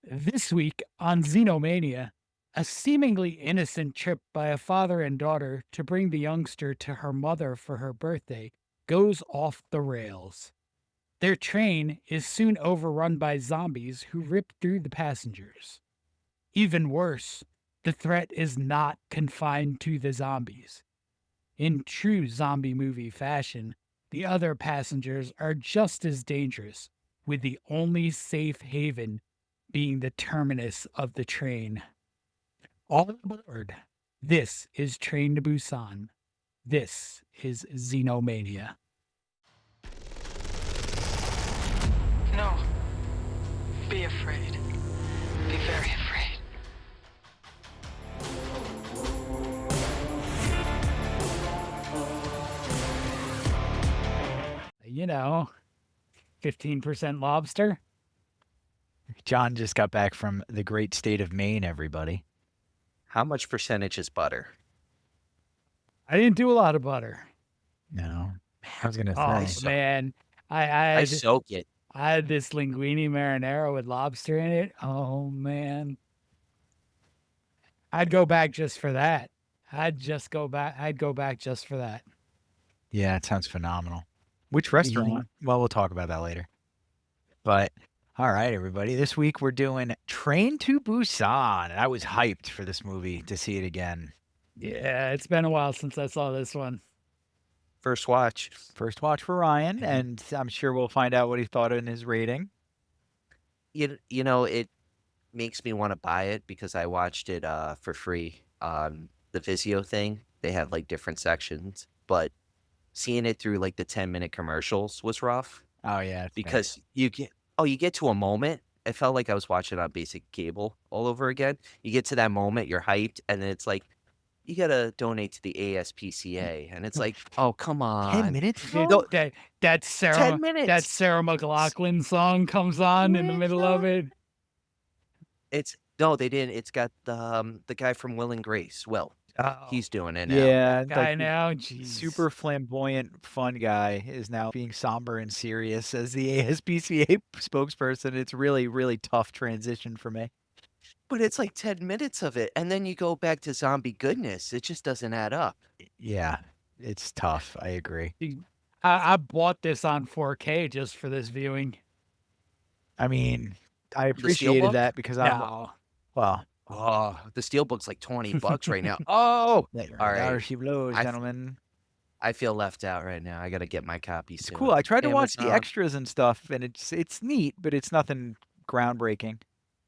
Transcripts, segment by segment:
This week on Xenomania, a seemingly innocent trip by a father and daughter to bring the youngster to her mother for her birthday goes off the rails. Their train is soon overrun by zombies who rip through the passengers. Even worse, the threat is not confined to the zombies. In true zombie movie fashion, the other passengers are just as dangerous, with the only safe haven being the terminus of the train. All aboard. This is Train to Busan. This is Xenomania. No. Be afraid. Be very afraid. You know, 15% lobster. John just got back from the great state of Maine, everybody. How much percentage is butter? I didn't do a lot of butter. No, I was going to Oh, say. man. I I had, soak it. I had this linguine marinara with lobster in it. Oh, man. I'd go back just for that. I'd go back just for that. Yeah, it sounds phenomenal. Which restaurant? Well, we'll talk about that later. But all right, everybody. This week we're doing Train to Busan. I was hyped for this movie to see it again. Yeah, it's been a while since I saw this one. First watch. First watch for Ryan, and I'm sure we'll find out what he thought in his rating. You know, it makes me want to buy it because I watched it for free on the Vizio thing. They had like different sections, but seeing it through like the 10-minute commercials was rough Oh yeah, because you get to a moment. It felt like I was watching on basic cable all over again. You get to that moment, you're hyped, and then it's like you gotta donate to the ASPCA, and it's like, oh come on, 10 minutes. Dude, No, that Sarah 10 minutes. that Sarah McLaughlin song comes on in the middle of it. No, they didn't. It's got the guy from Will and Grace. Well, he's doing it now. Yeah, Guy like now, jeez. super flamboyant, fun guy is now being somber and serious as the ASPCA spokesperson. It's really, really tough transition for me. But it's like 10 minutes of it, and then you go back to zombie goodness. It just doesn't add up. Yeah, it's tough. I agree. I bought this on 4K just for this viewing. I mean, I Steelbook? appreciated that because I'm No. well. Oh, the Steelbook's like $20 right now. Oh, All right. There she blows, I- gentlemen. I feel left out right now. I got to get my copy It's soon. cool. I tried to watch the Amazon. extras and stuff, and it's neat, but it's nothing groundbreaking.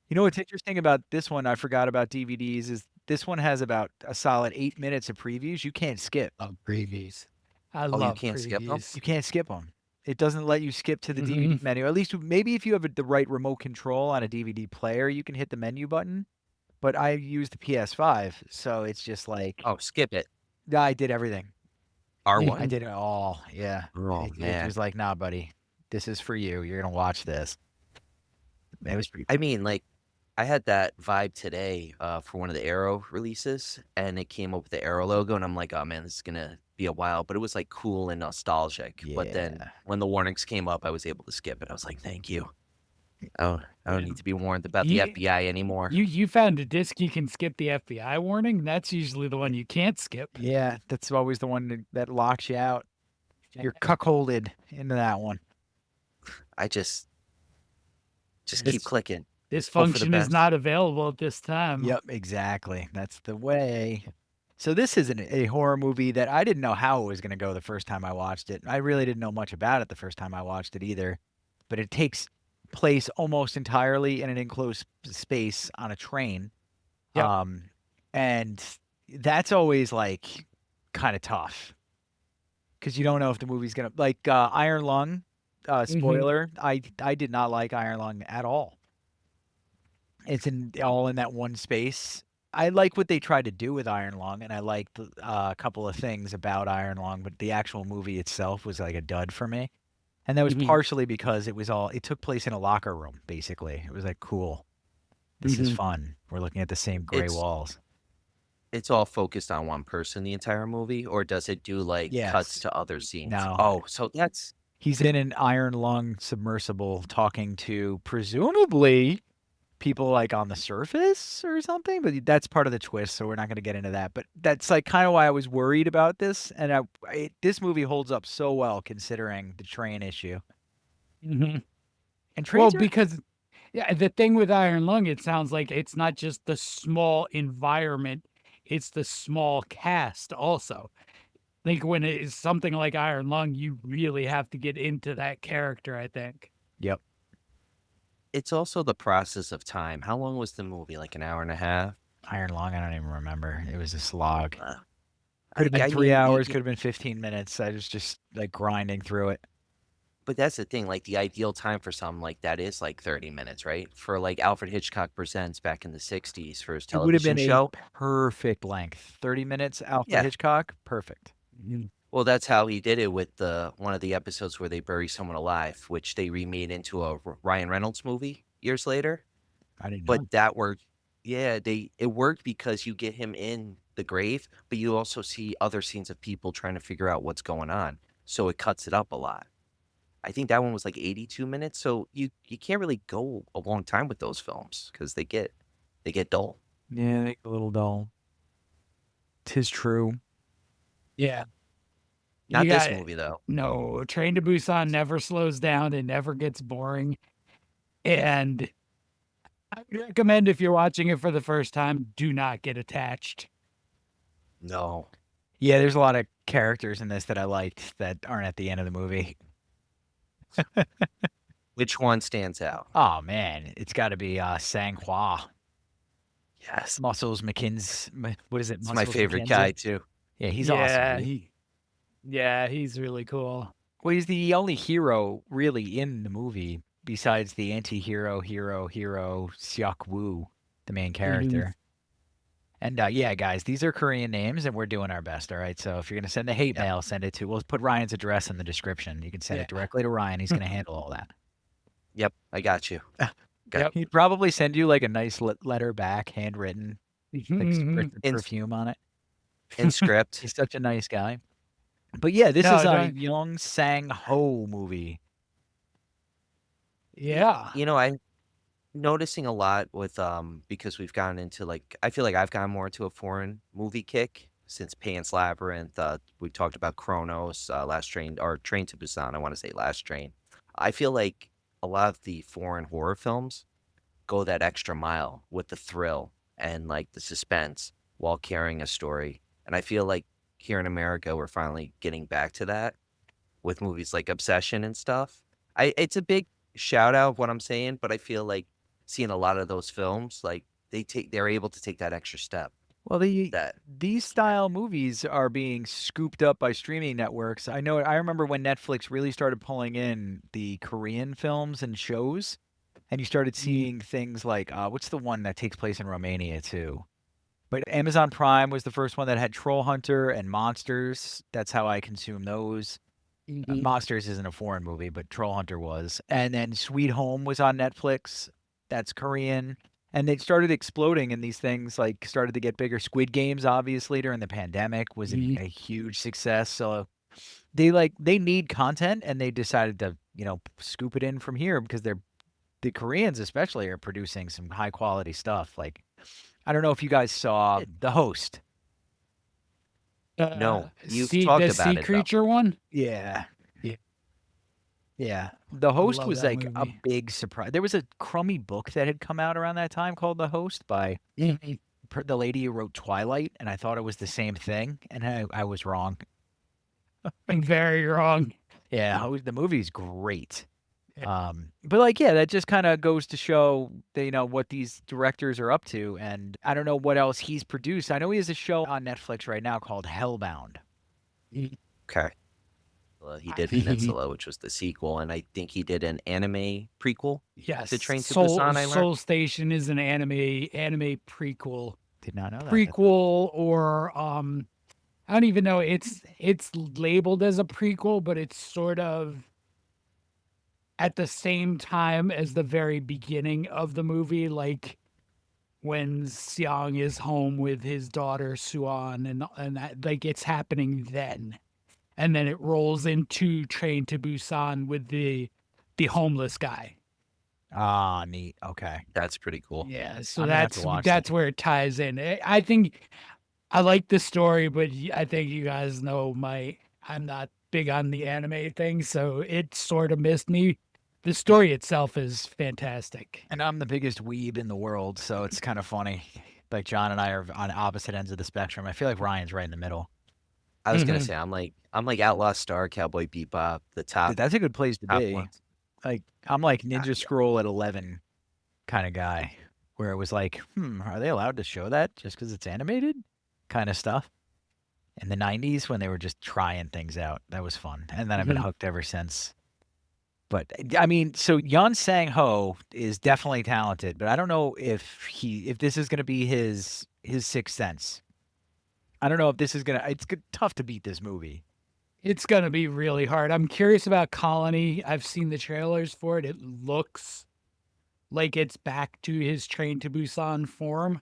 You know what's interesting about this one? I forgot about DVDs. Is this one has about a solid 8 minutes of previews. You can't skip. Previews. I you love can't skip 'em? previews. You can't skip them. It doesn't let you skip to the DVD menu. At least maybe if you have the right remote control on a DVD player, you can hit the menu button. But I use the PS5, so it's just like Oh, skip it. I did everything. R1. I did it all. Yeah. Oh, It man. was like, nah, buddy, this is for you. You're gonna watch this. It was pretty. I mean, like, I had that vibe today for one of the Arrow releases, and it came up with the Arrow logo, and I'm like, oh man, this is gonna be a while. But it was like cool and nostalgic. But then Yeah. when the warnings came up, I was able to skip it. I was like, thank you. Oh, I don't need to be warned about the You- FBI anymore. You found a disc you can skip the FBI warning. That's usually the one you can't skip. Yeah, that's always the one that locks you out. You're cuckolded into that one. I just This- keep clicking. This Hope for the function is best. not available at this time. Yep, exactly. That's the way. So this isn't a horror movie that I didn't know how it was going to go the first time I watched it. I really didn't know much about it the first time I watched it either. But it takes place almost entirely in an enclosed space on a train. Yep. And that's always like kind of tough because you don't know if the movie's going to like Iron Lung. Spoiler, I did not like Iron Lung at all. It's all in that one space. I like what they tried to do with Iron Lung, and I liked a couple of things about Iron Lung, but the actual movie itself was like a dud for me. And that was partially because it took place in a locker room, basically. It was like, cool. This is fun. We're looking at the same gray walls. It's all focused on one person the entire movie, or does it do like cuts to other scenes? No. Oh, so that's He's in an Iron Lung submersible talking to presumably people like on the surface or something, but that's part of the twist, so we're not going to get into that. But that's like kind of why I was worried about this, and this movie holds up so well considering the train issue. hmm And Well, trains are because yeah, the thing with Iron Lung, it sounds like it's not just the small environment, it's the small cast also. Like when it is something like Iron Lung, you really have to get into that character, I think. yep. It's also the process of time. How long was the movie? Like an hour and a half? Iron Lung, I don't even remember. It was a slog. Uh, Could have been I 3 mean, hours, could have been 15 minutes. I was just like grinding through it. but that's the thing. Like the ideal time for something like that is like 30 minutes, right? For like Alfred Hitchcock Presents back in the 60s for his It would have television been show. a perfect length. 30 minutes, Alfred Yeah. Hitchcock, perfect. Well, that's how he did it with the one of the episodes where they bury someone alive, which they remade into a Ryan Reynolds movie years later. I didn't know. But that worked. Yeah, it worked because you get him in the grave, but you also see other scenes of people trying to figure out what's going on. So it cuts it up a lot. I think that one was like 82 minutes, so you can't really go a long time with those films because they get dull. Yeah, they get a little dull. 'Tis true. Yeah. Not You this got- movie though. No, Train to Busan never slows down. It never gets boring. And I would recommend if you're watching it for the first time, do not get attached. No. Yeah, there's a lot of characters in this that I liked that aren't at the end of the movie. Which one stands out? Oh man, it's got to be Sang-hwa. Yes. Muscles McKins. What is it? It's my Muscles favorite McKenzie? guy too. Yeah, he's yeah, awesome. he's really cool. Well, he's the only hero really in the movie besides the anti-hero, hero, Seok-woo, the main character. And yeah, guys, these are Korean names, and we're doing our best. All right, so if you're gonna send the hate mail, send it to. We'll put Ryan's address in the description. You can send it directly to Ryan. He's gonna handle all that. Yep, I got you. Yep. He'd probably send you like a nice letter back, handwritten, like spritz In- perfume on it. In script. He's such a nice guy. But yeah, this No, is a don't- Yeon Sang-ho movie. Yeah. You know, I'm noticing a lot with because we've gotten into like I feel like I've gotten more into a foreign movie kick since Pan's Labyrinth. We talked about Chronos, Last Train or Train to Busan. I want to say Last Train. I feel like a lot of the foreign horror films go that extra mile with the thrill and like the suspense while carrying a story. And I feel like here in America we're finally getting back to that with movies like Obsession and stuff. It's a big shout out of what I'm saying, but I feel like seeing a lot of those films, like they're able to take that extra step. Well, That these style movies are being scooped up by streaming networks. I remember when Netflix really started pulling in the Korean films and shows, and you started seeing things like what's the one that takes place in Romania too? But Amazon Prime was the first one that had Troll Hunter and Monsters. That's how I consume those. Monsters isn't a foreign movie, but Troll Hunter was. And then Sweet Home was on Netflix. That's Korean. And they started exploding, and these things like started to get bigger. Squid Games, obviously, during the pandemic was a huge success. So they need content, and they decided to scoop it in from here because the Koreans especially are producing some high quality stuff. Like I don't know if you guys saw The Host. No, you've talked the about sea it, though. creature one. Yeah. The Host love was that like a movie. big surprise. There was a crummy book that had come out around that time called The Host by the lady who wrote Twilight, and I thought it was the same thing, and I was wrong. I'm very wrong. Yeah, the movie's great. But like, yeah, that just kind of goes to show what these directors are up to, and I don't know what else he's produced. I know he has a show on Netflix right now called Hellbound. Okay. He did Peninsula, which was the sequel, and I think he did an anime prequel. Yes. To Train to Soul, Busan, I learned. Soul Station is an anime prequel. Did not know that. Prequel or I don't even know. It's labeled as a prequel, but it's sort of at the same time as the very beginning of the movie, like when Seong is home with his daughter Soo-an, and that, like, it's happening then. And then it rolls into Train to Busan with the homeless guy. Ah, neat. Okay. That's pretty cool. Yeah, so I'm gonna have to watch that. that's where it ties in. I think I like the story, but I think you guys know I'm not big on the anime thing, so it sort of missed me. The story itself is fantastic. And I'm the biggest weeb in the world, so it's kind of funny. Like John and I are on opposite ends of the spectrum. I feel like Ryan's right in the middle. I was gonna Mhm. say I'm like Outlaw Star, Cowboy Bebop, the top Dude, that's a good place to top be. ones. Like I'm like Ah, Ninja yeah. Scroll at 11 kind of guy, where it was like, are they allowed to show that just because it's animated? Kind of stuff. In the 90s when they were just trying things out. That was fun. And then I've been Mhm. hooked ever since. But I mean, so Yeon Sang-ho is definitely talented, but I don't know if this is going to be his sixth sense. I don't know if this is going to it's tough to beat this movie. It's gonna be really hard. I'm curious about Colony. I've seen the trailers for it. It looks like it's back to his Train to Busan form,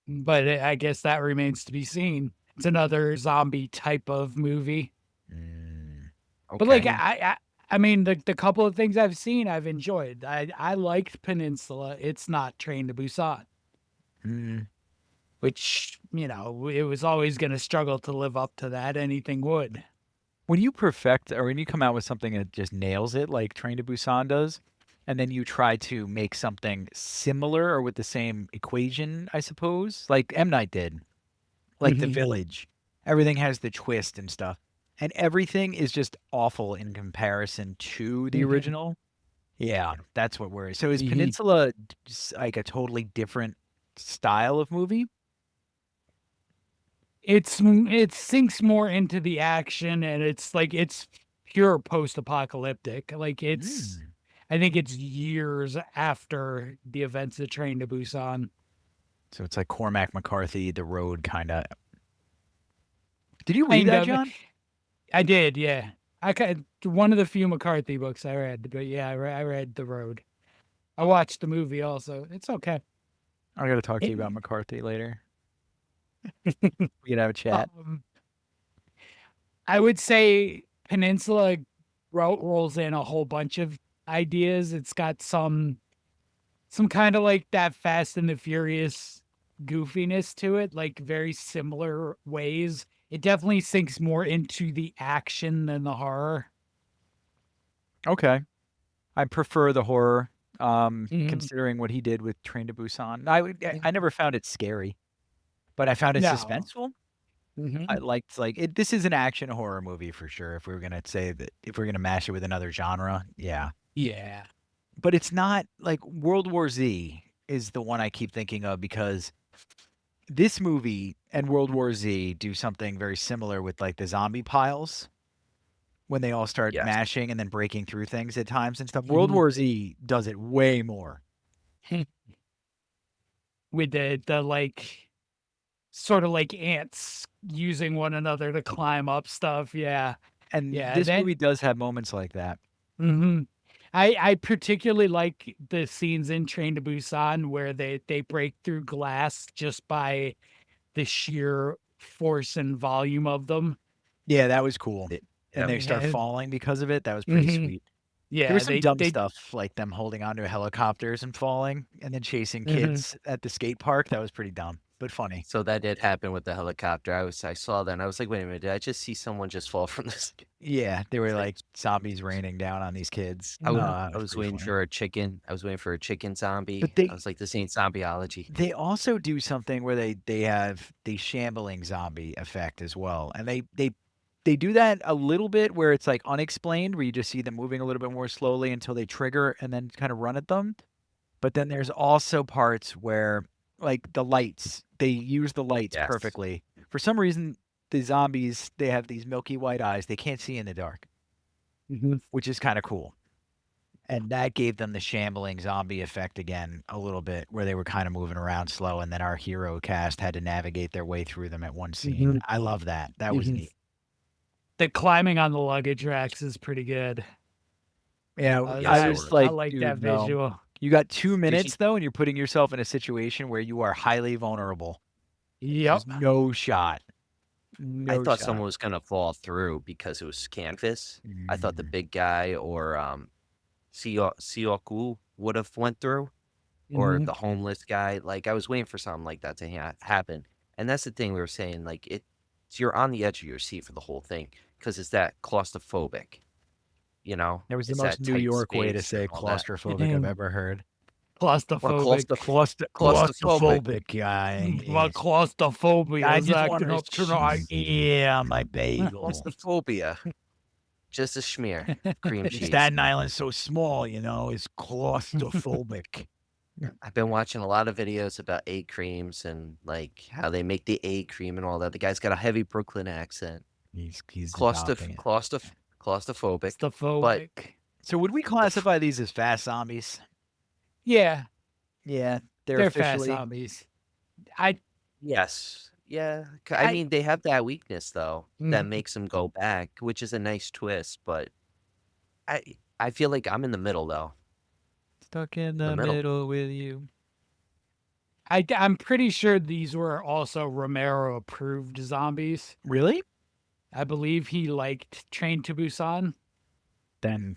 but I guess that remains to be seen. It's another zombie type of movie. Mm, But like okay. I mean the couple of things I've seen I've enjoyed. I liked Peninsula. It's not Train to Busan, Mm, which, it was always going to struggle to live up to that. Anything would. when you perfect or when you come out with something that just nails it like Train to Busan does, and then you try to make something similar or with the same equation, I suppose, like M Night did. Like The Mhm. Village. Everything has the twist and stuff. And everything is just awful in comparison to the Mhm. original. Yeah, that's what worries. So is Mhm. Peninsula like a totally different style of movie? It sinks more into the action, and it's pure post-apocalyptic. Like Mm. I think it's years after the events of Train to Busan. So it's like Cormac McCarthy, The Road kind of. Did you read Kind that, of. John? I did, yeah. One of the few McCarthy books I read, but yeah, I read The Road. I watched the movie also. It's okay. I got to talk to It, you about McCarthy later. We could have a chat. um, I would say Peninsula rolls in a whole bunch of ideas. It's got some kind of like that Fast and the Furious goofiness to it, like very similar ways. It definitely sinks more into the action than the horror. Okay. I prefer the horror, Mhm. considering what he did with Train to Busan. I never found it scary, but I found it No. suspenseful. I Mhm. liked like it. This is an action horror movie for sure. If we were gonna say that, if we're gonna mash it with another genre, yeah. Yeah. But it's not like World War Z is the one I keep thinking of because this movie and World War Z do something very similar with like the zombie piles when they all start Yes. mashing and then breaking through things at times and stuff. World Mhm. War Z does it way more. With the like sort of like ants using one another to climb up stuff. Yeah. And Yeah. this That movie does have moments like that. mhm. I particularly like the scenes in Train to Busan where they break through glass just by the sheer force and volume of them. Yeah, that was cool. It, And yep. they start Yeah. falling because of it. That was pretty Mhm. sweet. There Yeah, was some dumb they stuff like them holding onto helicopters and falling and then chasing mhm. kids at the skate park. That was pretty dumb, but funny. So that did happen with the helicopter. I saw that and I was like, wait a minute, did I just see someone just fall from this? Yeah, they were It's like, like zombies raining down on these kids. Mhm. It I was was pretty waiting funny. for a chicken. I was waiting for a chicken zombie. But I was like, this ain't zombieology. they also do something where they have the shambling zombie effect as well. And they do that a little bit where it's like unexplained, where you just see them moving a little bit more slowly until they trigger and then kind of run at them. But then there's also parts where like the lights, they use the lights Yes. perfectly. For some reason, the zombies, they have these milky white eyes. They can't see in the dark, Mhm. which is kind of cool. And that gave them the shambling zombie effect again a little bit, where they were kind of moving around slow, and then our hero cast had to navigate their way through them at one scene. Mhm. I love that. That was Mhm. neat. The climbing on the luggage racks is pretty good. Yeah, I Yes, it was was. I like, like that dude, no. visual. You got 2 Did you? minutes though, and you're putting yourself in a situation where you are highly vulnerable. There's Yep. no shot. I No thought shot. someone was gonna fall through because it was canvas. I thought the Mm. big guy or Seok-woo would have went through, or Mhm. the homeless guy. Like I was waiting for something like that to happen. And that's the thing we were saying. Like you're on the edge of your seat for the whole thing because it's that claustrophobic. You know, That was the it's most that New tight York way to space and say all that. claustrophobic I've ever heard. Well, Claustrophobic. claustrophobic. Claustrophobic guy. My Yes. claustrophobia I is just want acting to, up tonight. yeah, my bagel. Claustrophobia. Just a schmear. Cream cheese. Staten Island's so small, you know, it's claustrophobic. I've been watching a lot of videos about egg creams and like how they make the egg cream and all that. The guy's got a heavy Brooklyn accent. He's Claustroph- adopting it. claustroph- claustrophobic. But Claustrophobic. So would we classify these as fast zombies? Yeah, Yeah, they're they're fast officially. zombies. I yes, yeah. I I mean, they have that weakness though that Mhm. makes them go back, which is a nice twist. But I I feel like I'm in the middle though. Stuck in The the middle. middle with you. I'm pretty sure these were also Romero approved zombies. Really? I believe he liked Train to Busan. Then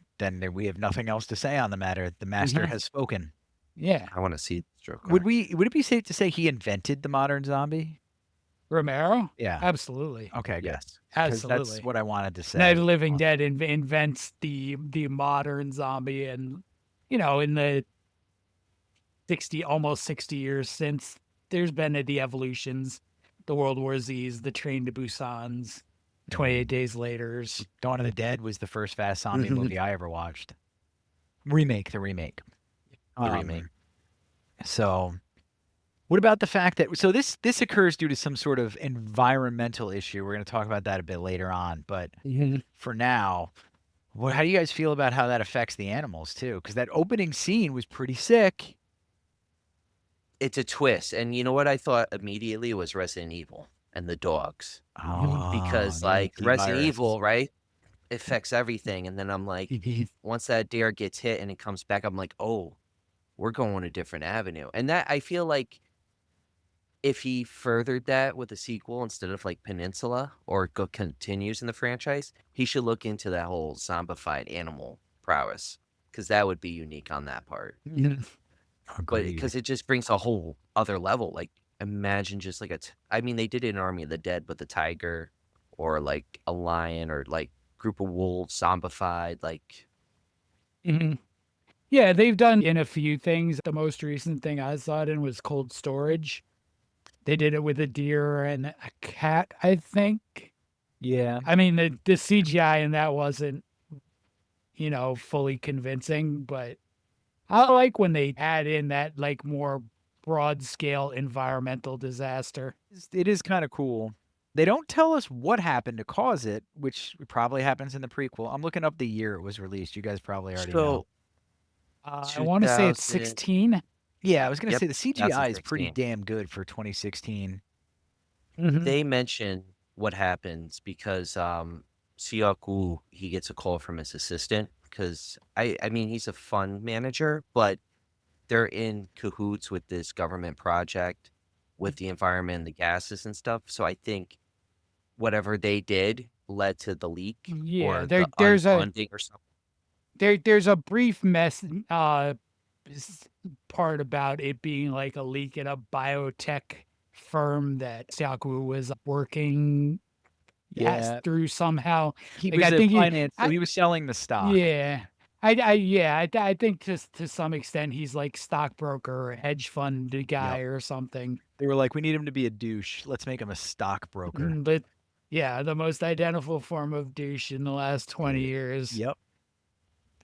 we have nothing else to say on the matter. The master Mhm. has spoken. Yeah, I want to see the stroke. Would it be safe to say he invented the modern zombie? Romero. Yeah. Absolutely, Okay, good. Yes. 'Cause that's absolutely. what I wanted to Night of say. the Living Dead invents the modern zombie, and in the almost 60 years since, there's been the evolutions, the World War Z's, the Train to Busan's, 28 Days Later's. Dawn of the Dead was the first fast zombie movie I ever watched. The remake. The remake. So, what about the fact that this occurs due to some sort of environmental issue? We're going to talk about that a bit later on, but for now, how do you guys feel about how that affects the animals too? Because that opening scene was pretty sick. It's a twist, and you know what I thought immediately was Resident Evil and the dogs. Because the like Resident antivirus. Evil, right? It affects everything, and then I'm like, once that dare gets hit and it comes back, I'm like, oh, we're going a different avenue. And that I feel like if he furthered that with a sequel instead of like Peninsula or continues in the franchise, he should look into that whole zombified animal prowess because that would be unique on that part. But Agreed. because it just brings a whole other level. Like imagine just like I mean, they did it in Army of the Dead, but the tiger or like a lion or like group of wolves zombified, like Mhm. Yeah, they've done in a few things. The most recent thing I saw it in was Cold Storage. They did it with a deer and a cat, I think. Yeah. I mean, the CGI in that wasn't, fully convincing, but I like when they add in that like more broad scale environmental disaster. It is kind of cool. They don't tell us what happened to cause it, which probably happens in the prequel. I'm looking up the year it was released. You guys probably already know. so I want to say it's 2000 16. Yeah, I was going to Yep, say the CGI is pretty 2016. damn good for 2016. They mention what happens because Seok-woo, he gets a call from his assistant because I mean he's a fund manager, but they're in cahoots with this government project with the environment and the gases and stuff. So I think whatever they did led to the leak Yeah, or the there's a unfunding or something. there's a brief part about it being like a leak at a biotech firm that Seok-woo was working Yeah, through somehow. he Like, was I a think finance. So he was selling the stock. yeah. I think to some extent he's like stockbroker or hedge fund guy or something. They were like, we need him to be a douche. Let's make him a stockbroker. But yeah, the most identical form of douche in the last 20 years. Yep.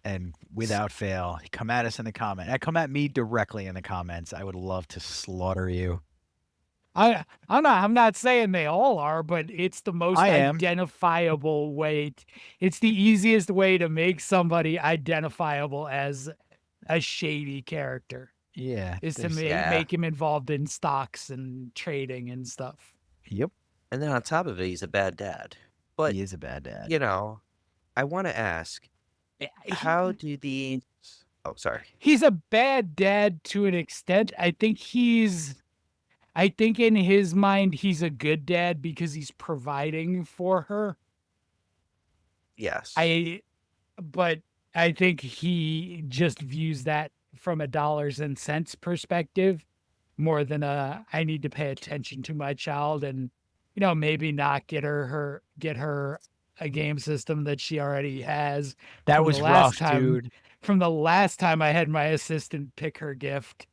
And without fail, come at us in the comment. Come at me directly in the comments. I would love to slaughter you. I'm not saying they all are, but it's the most I am. identifiable way. It's the easiest way to make somebody identifiable as a shady character Yeah. is to there's- make him involved in stocks and trading and stuff. Yep. And then on top of it, he's a bad dad. But He is a bad dad. you know, I want to ask, how do these? Oh, sorry. He's a bad dad to an extent. I think in his mind he's a good dad because he's providing for her. Yes. But I think he just views that from a dollars and cents perspective more than a I need to pay attention to my child and maybe not get her a game system that she already has That from the was last rough, time dude. I had my assistant pick her gift.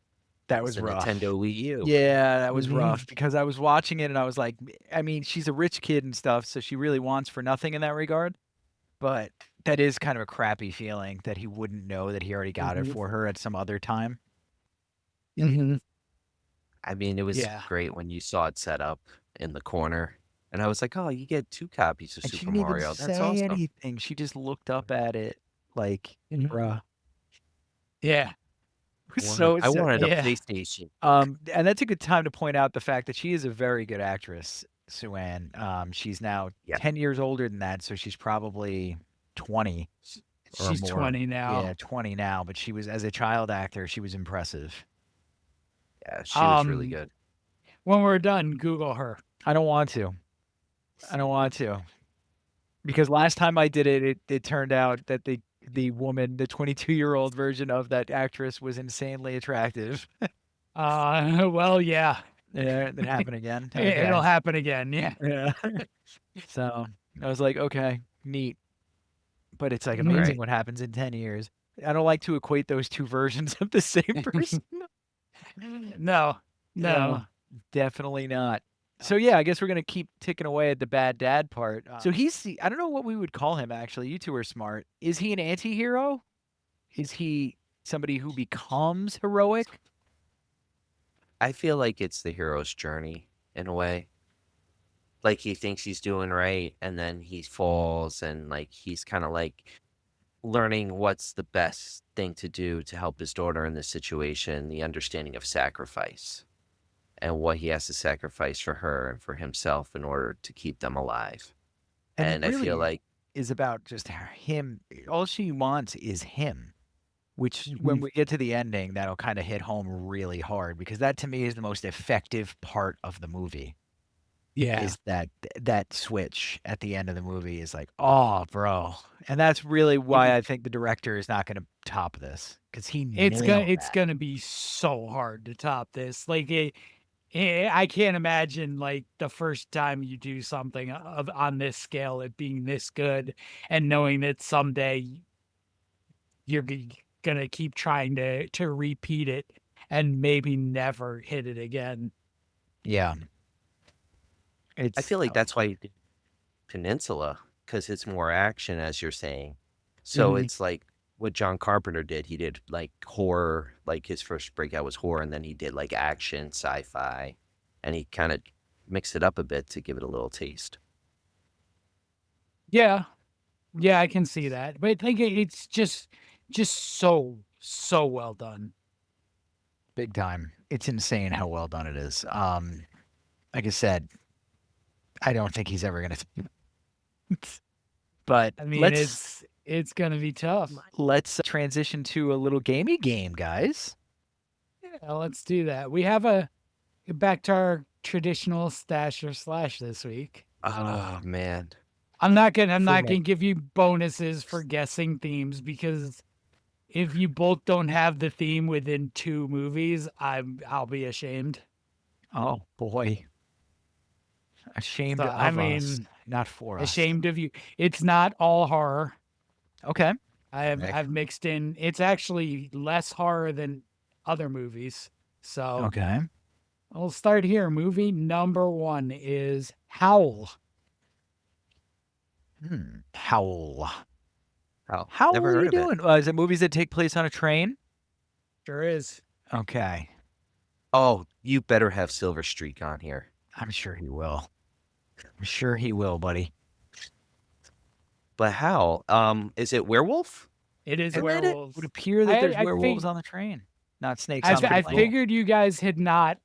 That It's was a rough. Nintendo Wii U. Yeah, that was Mhm. rough because I was watching it and I was like, I mean, she's a rich kid and stuff, so she really wants for nothing in that regard. But that is kind of a crappy feeling that he wouldn't know that he already got it Mhm. for her at some other time. Mhm. I mean, it was Yeah. great when you saw it set up in the corner, and I was like, "Oh, you get 2 copies of And she Super didn't even Mario. That's say awesome." anything. She just looked up at it like, Mhm. bruh. Yeah. It was so, I wanted a Yeah. PlayStation. and that's a good time to point out the fact that she is a very good actress, Soo-an. She's now Yeah. 10 years older than that, so she's probably 20 or She's more. 20 now. Yeah, 20 now, but she was, as a child actor, she was impressive. Yeah, she was really Um, good. when we're done, Google her. I don't want to. I don't want to. Because last time I did it, it turned out that the woman, the 22-year-old version of that actress was insanely attractive. Well, yeah, Yeah, it happened again. it'll Okay. happen again. Yeah. Yeah. So I was like, okay, neat. But it's like Mhm. amazing Right. what happens in 10 years. I don't like to equate those two versions of the same person. No, No, no. definitely not. So yeah, I guess we're gonna keep ticking away at the bad dad part. So I don't know what we would call him actually. You two are smart. Is he an anti-hero? Is he somebody who becomes heroic? I feel like it's the hero's journey in a way. Like, he thinks he's doing right, and then he falls, and, like, he's kinda, like, learning what's the best thing to do to help his daughter in this situation, the understanding of sacrifice, and what he has to sacrifice for her and for himself in order to keep them alive. And it And I feel really like is about just him. All she wants is him. Which, when Mhm. we get to the ending, that'll kind of hit home really hard because that to me is the most effective part of the movie. Yeah. Is that switch at the end of the movie is like, oh, bro, and that's really why I think the director is not going to top this because he nailed It's that. gonna be so hard to top this. Like I can't imagine like the first time you do something of on this scale, it being this good, and knowing that someday you're gonna keep trying to repeat it and maybe never hit it again. Yeah, I it's feel like that's why he did Peninsula, because it's more action, as you're saying. So Mhm. it's like what John Carpenter did. He did, like, horror, like, his first breakout was horror, and then he did, like, action, sci-fi, and he kinda mixed it up a bit to give it a little taste. Yeah, yeah, I can see that. But I think it's just so well done. big time. It's insane how well done it is. Like I said, I don't think he's ever gonna. But I mean, let's it's gonna be tough. let's transition to a little gamey game, guys. Yeah, let's do that. We have a back to our traditional stash or slash this week. Oh, man. I'm For not me. gonna give you bonuses for guessing themes because if you both don't have the theme within 2 movies, I'll be ashamed. Oh boy, So ashamed I of us, mean, not for us. ashamed of you. It's not all horror. Okay. Nick? I've mixed in. It's actually less horror than other movies. So Okay. I'll start here. Movie number 1 is Howl. Howl. Oh, How never are heard you of it. doing? Is it movies that take place on a train? Sure is. Okay. Oh, you better have Silver Streak on here. I'm sure he will. I'm sure he will, buddy. But how? Is it werewolf? It is It werewolves. would appear that there's I werewolves fig- on the train, not snakes on the I plane. figured you guys had not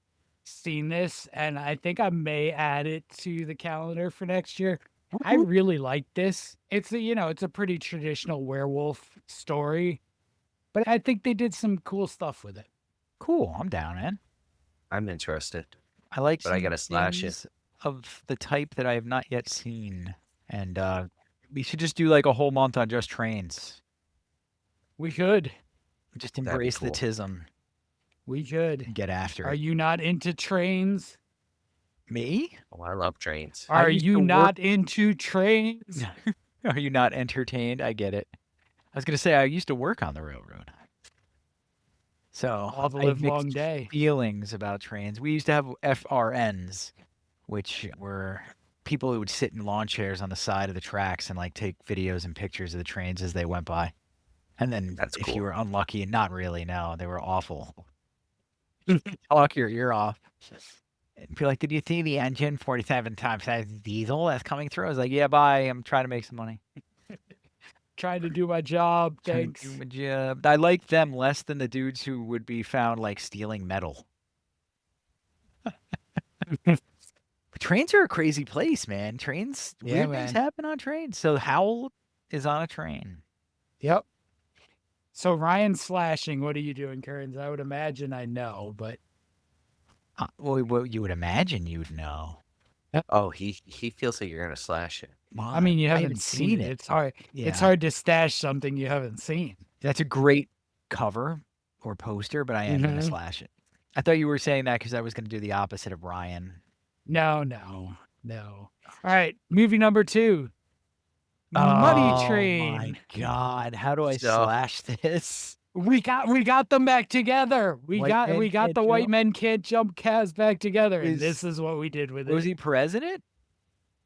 seen this, and I think I may add it to the calendar for next year. I really like this. It's it's a pretty traditional werewolf story, but I think they did some cool stuff with it. Cool. I'm down, man. I'm interested. I like But I seeing gotta slash it. things of the type that I have not yet seen, and we should just do like a whole month on just trains. We could. Just That'd be embrace the cool. tism We could. and get after Are it. you not into trains? Me? Oh, I love trains. I Are used you to work- not into trains? Are you not entertained? I get it. I was gonna say I used to work on the railroad, so All the I have live long mixed day. feelings about trains. We used to have FRNs, which were people who would sit in lawn chairs on the side of the tracks and like take videos and pictures of the trains as they went by. And then That's if cool. you were unlucky, not really, no, they were awful. Talk your ear off. And be like, did you see the engine 47 times size diesel that's coming through? I was like, yeah, bye. I'm trying to make some money. Trying to do my job. Trying to Thanks. do my job. I like them less than the dudes who would be found like stealing metal. But trains are a crazy place, man. Trains, Yeah, weird things man. happen on trains. So Howell is on a train. Yep. So Ryan slashing, what are you doing, Kearns? I would imagine I know, but Well, you would imagine you'd know. Oh, he feels like you're gonna slash it. I mean, you I haven't seen it. It's hard. Yeah. It's hard to stash something you haven't seen. That's a great cover or poster, but I am going to Mhm. slash it. I thought you were saying that because I was going to do the opposite of Ryan. No. All right, movie number 2. Money Train. Oh my God. How do I So- slash this? We got them back together. We White got Men Can't the White Jump? Men Can't Jump cast back together, and Is this is what we did with it. Rosie Perez in it?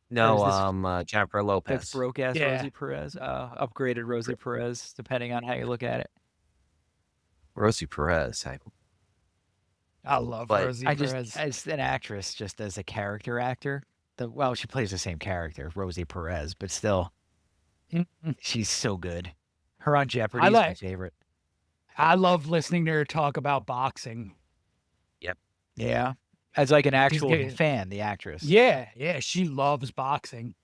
No, is Jennifer Lopez. That's broke ass Yeah. Rosie Perez. Upgraded Rosie Perez, depending on how you look at it. Rosie Perez. I love But Rosie I just, Perez. as an actress, just as a character actor, well, she plays the same character, Rosie Perez, but still, she's so good. Her on Jeopardy is my like- favorite. I love listening to her talk about boxing. Yeah. As like an actual getting- fan, the actress. Yeah, she loves boxing,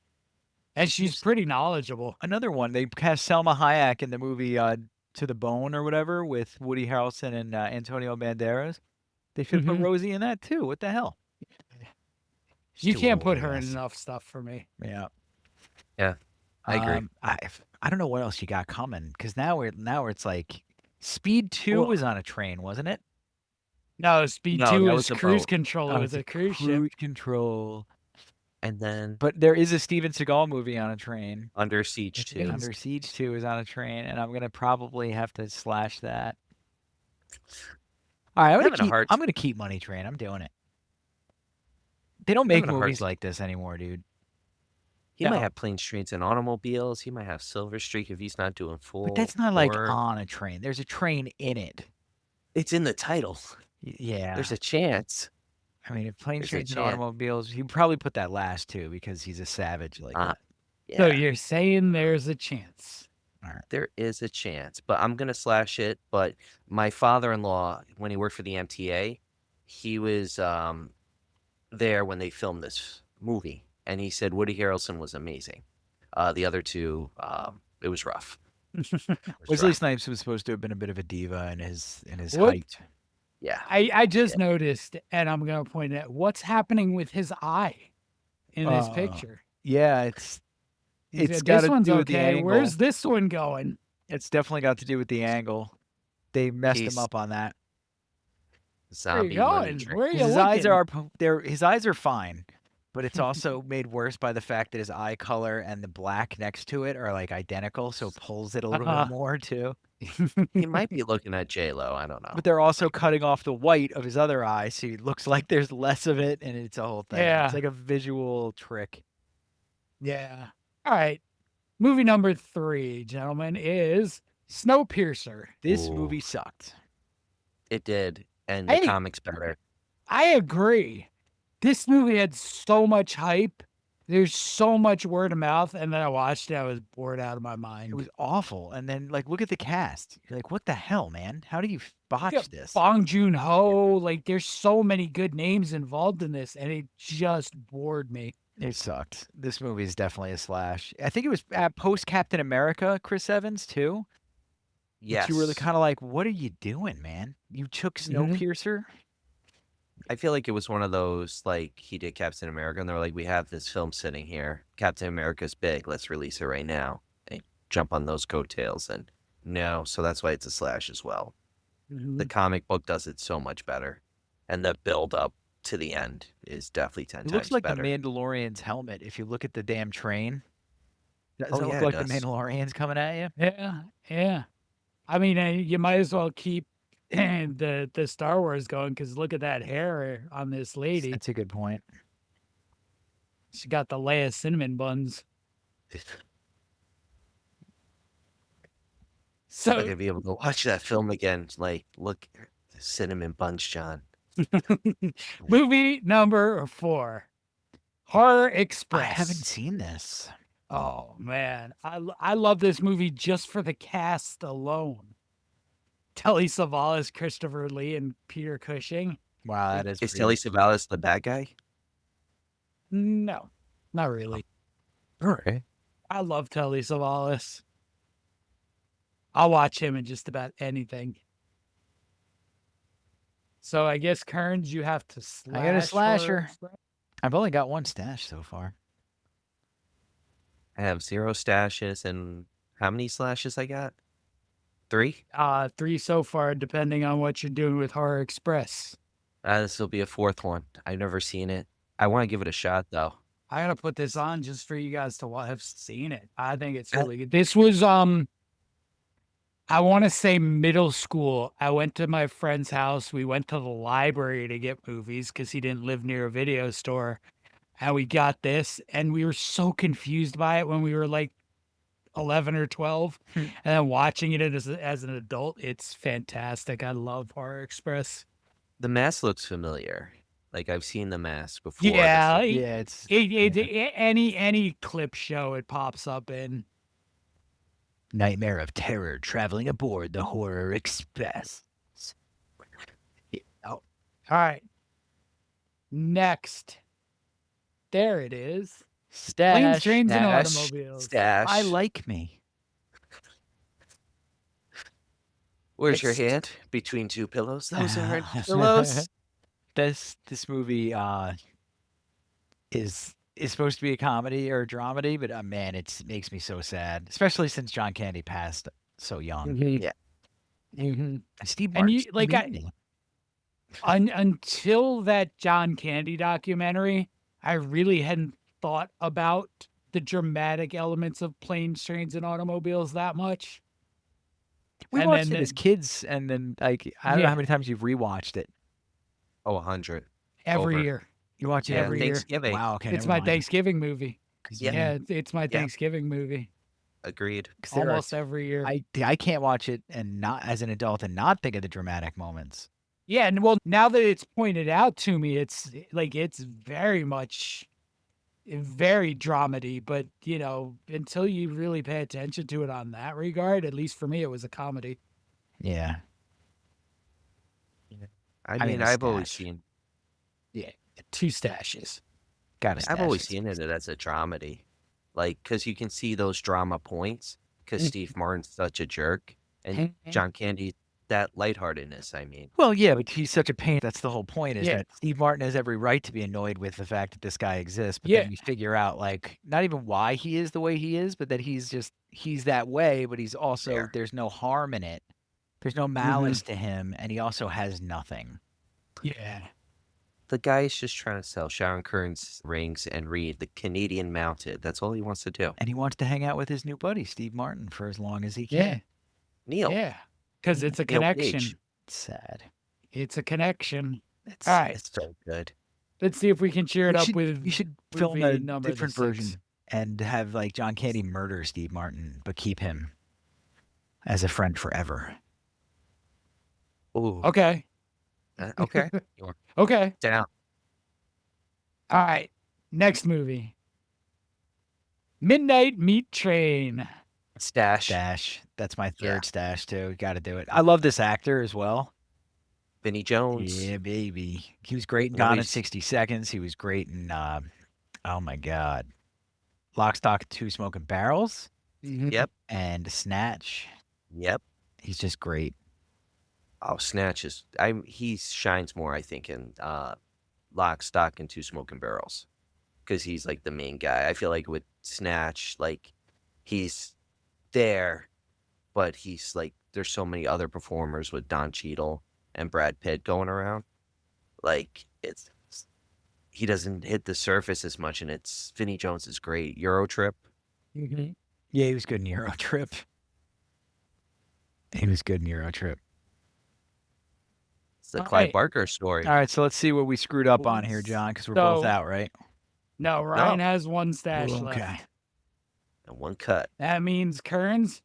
and she's pretty knowledgeable. Another one, they cast Selma Hayek in the movie To the Bone or whatever with Woody Harrelson and Antonio Banderas. They should put Mhm. Rosie in that too. What the hell? She's You too can't old, put I her in guess. enough stuff for me. Yeah. Yeah, I agree. I don't know what else you got coming because now it's like Speed 2 Well- was on a train, wasn't it? No, Speed No, 2 that is was a cruise boat. control. It was a cruise ship. Cruise control. And then But there is a Steven Seagal movie on a train. Under Siege 2. Under Siege 2 is on a train, and I'm gonna probably have to slash that. All right, I'm gonna keep Money Train. I'm doing it. They don't make having a hard movies t- like this anymore, dude. He No. might have planes, trains, and automobiles. He might have Silver Streak if he's not doing full. But that's not like or- on a train. There's a train in it. It's in the title. Yeah. There's a chance. I mean, if planes, there's a trains, and chance. automobiles, he'd probably put that last too because he's a savage like Uh, that. Yeah, So you're saying there's a chance. there is a chance, but I'm gonna slash it. But my father-in-law, when he worked for the MTA, he was there when they filmed this movie, and he said Woody Harrelson was amazing. The other two, it was rough. It was Wesley rough. Snipes was supposed to have been a bit of a diva in his What? height. Yeah, I just noticed, and I'm gonna point out what's happening with his eye in this picture. Yeah, it's He it's said, got this to one's do with the okay. angle. Where's this one going? It's definitely got to do with the angle. They messed He's- him up on that. Where are you zombie money going? train. Where are you His eyes looking? his eyes are fine, but it's also made worse by the fact that his eye color and the black next to it are like identical, so it pulls it a little Uh-huh. bit more too. He might be looking at J-Lo. I don't know. But they're also cutting off the white of his other eye, so it looks like there's less of it, and it's a whole thing. Yeah. It's like a visual trick. Yeah. All right. Movie number 3, gentlemen, is Snowpiercer. This Ooh. movie sucked. It did, and Hey. the comics better. I agree. This movie had so much hype. There's so much word of mouth, and then I watched it. I was bored out of my mind. It was awful. And then, like, look at the cast. You're like, what the hell, man? How do you botch Yeah, this? Bong Joon-ho, like there's so many good names involved in this, and it just bored me. It sucked. This movie is definitely a slash. I think it was post Captain America, Chris Evans too. Yes, You were kind of like, what are you doing, man? You took Mhm. Snowpiercer. I feel like it was one of those, like, he did Captain America, and they were like, we have this film sitting here. Captain America's big. Let's release it right now. And jump on those coattails, and No, so that's why it's a slash as well. Mhm. The comic book does it so much better, and the build up to the end is definitely 10 It looks times like better. the Mandalorian's helmet. If you look at the damn train, does Oh it look yeah, it like the does. Mandalorian's coming at you? Yeah, yeah. I mean, you might as well keep the Star Wars going because look at that hair on this lady. That's a good point. She got the Leia cinnamon buns. Not So gonna be able to watch that film again. Like, look, the cinnamon buns, John. movie number 4, Horror Express. I haven't seen this. Oh man, I love this movie just for the cast alone. Telly Savalas, Christopher Lee, and Peter Cushing. Wow, that is Is pretty Telly good. Savalas the bad guy? No, not really. All right. I love Telly Savalas. I'll watch him in just about anything. So I guess Kearns, you have to slash. I got a Horror slasher. Express? I've only got one stash so far. I have 0 stashes, and how many slashes I got? 3? 3 so far, depending on what you're doing with Horror Express. This will be a 4th one. I've never seen it. I want to give it a shot though. I gotta put this on just for you guys to have seen it. I think it's Uh, really good. This was I want to say middle school. I went to my friend's house. We went to the library to get movies because he didn't live near a video store. And we got this, and we were so confused by it when we were like 11 or 12. And then watching it as an adult, it's fantastic. I love Horror Express. The mask looks familiar. Like I've seen the mask before. Yeah, Yeah, it's any clip show it pops up in. nightmare of terror traveling aboard the Horror Express. All right. Next. There it is. Planes, Stash. trains, and Stash. automobiles. Stash. I like me. Where's your Next. hand? Between 2 pillows? Those aren't pillows. This movie is supposed to be a comedy or a dramedy, but man, it makes me so sad, especially since John Candy passed so young. Yeah. Mhm. And Steve And you- Martin's like, I- amazing. Until that John Candy documentary, I really hadn't thought about the dramatic elements of planes, trains, and automobiles that much. We and watched then it as kids, and then like I don't know Yeah. how many times you've rewatched it. Oh, 100. Every Over. year. You watch it Yeah, Every year. Thanksgiving. Wow, okay, It's never my mind. Thanksgiving movie. 'Cause Yeah. Yeah, it's my Yeah. Thanksgiving movie. Agreed. 'cause there are Almost every year. I can't watch it and not as an adult and not think of the dramatic moments. Yeah, and well, now that it's pointed out to me, it's like it's very much very dramedy, but until you really pay attention to it on that regard, at least for me, it was a comedy. Yeah. I mean, mean, a I've always stash. seen 2 stashes. Got to I've always seen it as a dramedy. Like, because you can see those drama points, because Mm. Steve Martin's such a jerk, and John Candy, that lightheartedness, I mean. Well, yeah, but he's such a pain. That's the whole point, is Yeah. that Steve Martin has every right to be annoyed with the fact that this guy exists. But Yeah. then you figure out, like, not even why he is the way he is, but that he's that way, but he's also, Fair. there's no harm in it. There's no malice to him, and he also has nothing. Yeah. The guy is just trying to sell Sharon Kearns rings and read the Canadian Mounted. That's all he wants to do. And he wants to hang out with his new buddy, Steve Martin, for as long as he can. Yeah. Neil. Yeah. Because it's a Neil connection. Page. It's sad. It's a connection. It's, All right. It's so good. Let's see if we can cheer it up with You should film movie a number different 6. version and have, like, John Candy murder Steve Martin, but keep him as a friend forever. Ooh. Okay. Okay. Okay. Down. All right. Next movie. Midnight Meat Train. Stash. Stash. That's my Yeah. third stash, too. Got to do it. I love this actor as well. Vinnie Jones. Yeah, baby. He was great in Gone in Always- 60 Seconds. He was great in, oh my God, Lock, Stock, and Two Smoking Barrels Yep. and Snatch. Yep. He's just great. Oh, Snatch is. He shines more, I think, in Lock, Stock, and Two Smoking Barrels, because he's like the main guy. I feel like with Snatch, like he's there, but he's like, there's so many other performers with Don Cheadle and Brad Pitt going around. Like, he doesn't hit the surface as much, and Vinnie Jones is great. Euro Trip. Yeah, he was good in Euro Trip. He was good in Euro Trip. It's the All Clive right. Barker story. All right, so let's see what we screwed up on here, John, because we're both So- out, right? No, Ryan has one stash Ooh, okay. left. And one cut. That means, Kearns,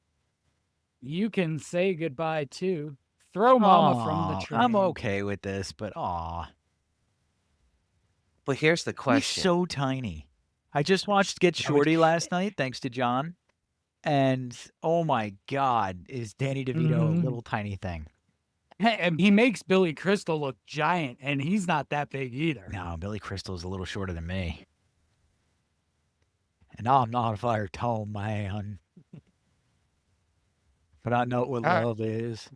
you can say goodbye to Throw Mama from the Aw, Train. I'm okay with this, but But here's the he's question. so tiny. I just watched Get Shorty last night, thanks to John, and oh my God, is Danny DeVito a Mhm. little tiny thing? And he makes Billy Crystal look giant, and he's not that big either. No, Billy Crystal's a little shorter than me. And I'm not a fire tall man. But I know what All right. love is.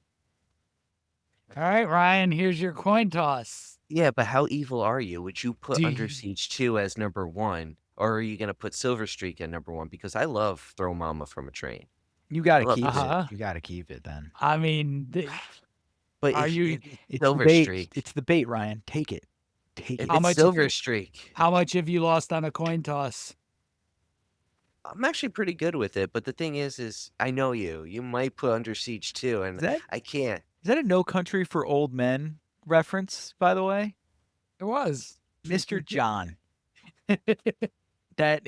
All right, Ryan, here's your coin toss. Yeah, but how evil are you? Would you put Do Under you- Siege 2 as number 1? Or are you going to put Silver Streak at number 1? Because I love Throw Mama from a Train. You got I to love keep Uh-huh. it. You got to keep it then. I mean, But Are if you- It's Silver the bait. Streak. It's the bait, Ryan. Take it. Take If it. How it's much Silver Streak. how much have you lost on a coin toss? I'm actually pretty good with it, but the thing is I know you. You might put Under Siege 2, and Is that I can't. is that a No Country for Old Men reference, by the way? It was. Mr. John. That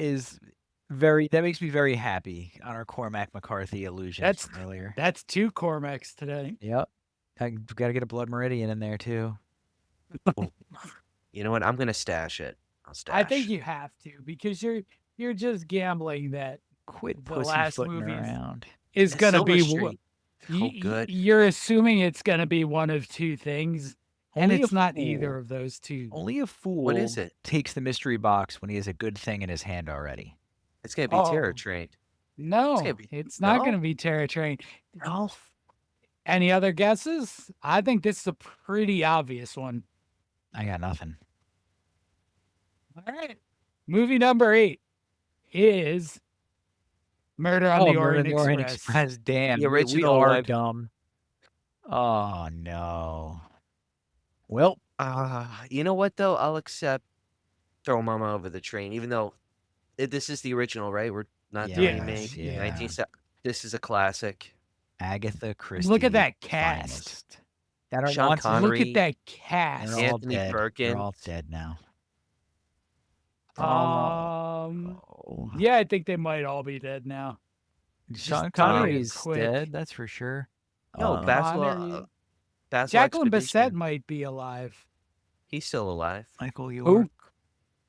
makes me very happy on our Cormac McCarthy illusions That's- from earlier. That's 2 Cormacs today. Yep. I got to get a Blood Meridian in there too. You know what? I'm going to stash it. I'll stash. I think you have to, because you're just gambling that Quit The last pussyfooting movies- around. is And going to Silver be Streak. Oh, good. You're assuming it's going to be one of 2 things, and Only a it's not fool- either of those 2. Only a fool What is it? takes the mystery box when he has a good thing in his hand already. It's going to be Terror Oh. Train. No, gonna be- it's not No? going to be Terror Train. Oh, Any other guesses? I think this is a pretty obvious one. I got nothing. All right. Movie number 8 is Murder on the Orient Express. Damn, The we original are one. dumb. Oh no. Well, You know what, though? I'll accept Throw Mama over the Train, even though this is the original, right? We're not the Yes, remake. yeah. 1970. This is a classic. Agatha Christie. Look at that cast. finest. That are Sean not- Connery. Look at that They're cast. all Anthony dead. They're all Perkins. dead now. Oh. Yeah, I think they might all be dead now. Sean Just Connery's quick. dead, that's for sure. No, Basil. Connery. Basil Jacqueline Expedition. Bisset might be alive. He's still alive. Michael York. Who?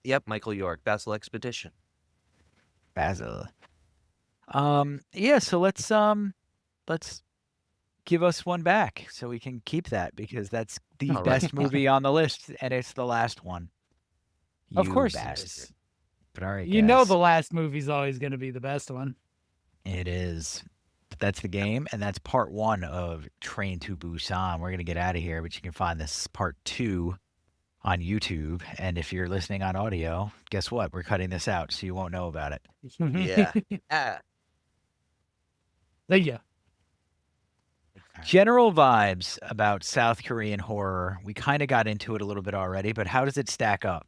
Yep, Michael York. Basil Expedition. Basil. Yeah, so let's give us one back so we can keep that, because that's the All right. best movie on the list, and it's the last one. Of You course it bastard. But all right, You know guys, the last movie's always going to be the best one. it is. But that's the game, and that's part 1 of Train to Busan. We're gonna get out of here, but you can find this part 2 on YouTube. And if you're listening on audio, guess what? We're cutting this out, so you won't know about it. Yeah. Ah, See ya. General vibes about South Korean horror. We kind of got into it a little bit already, but how does it stack up?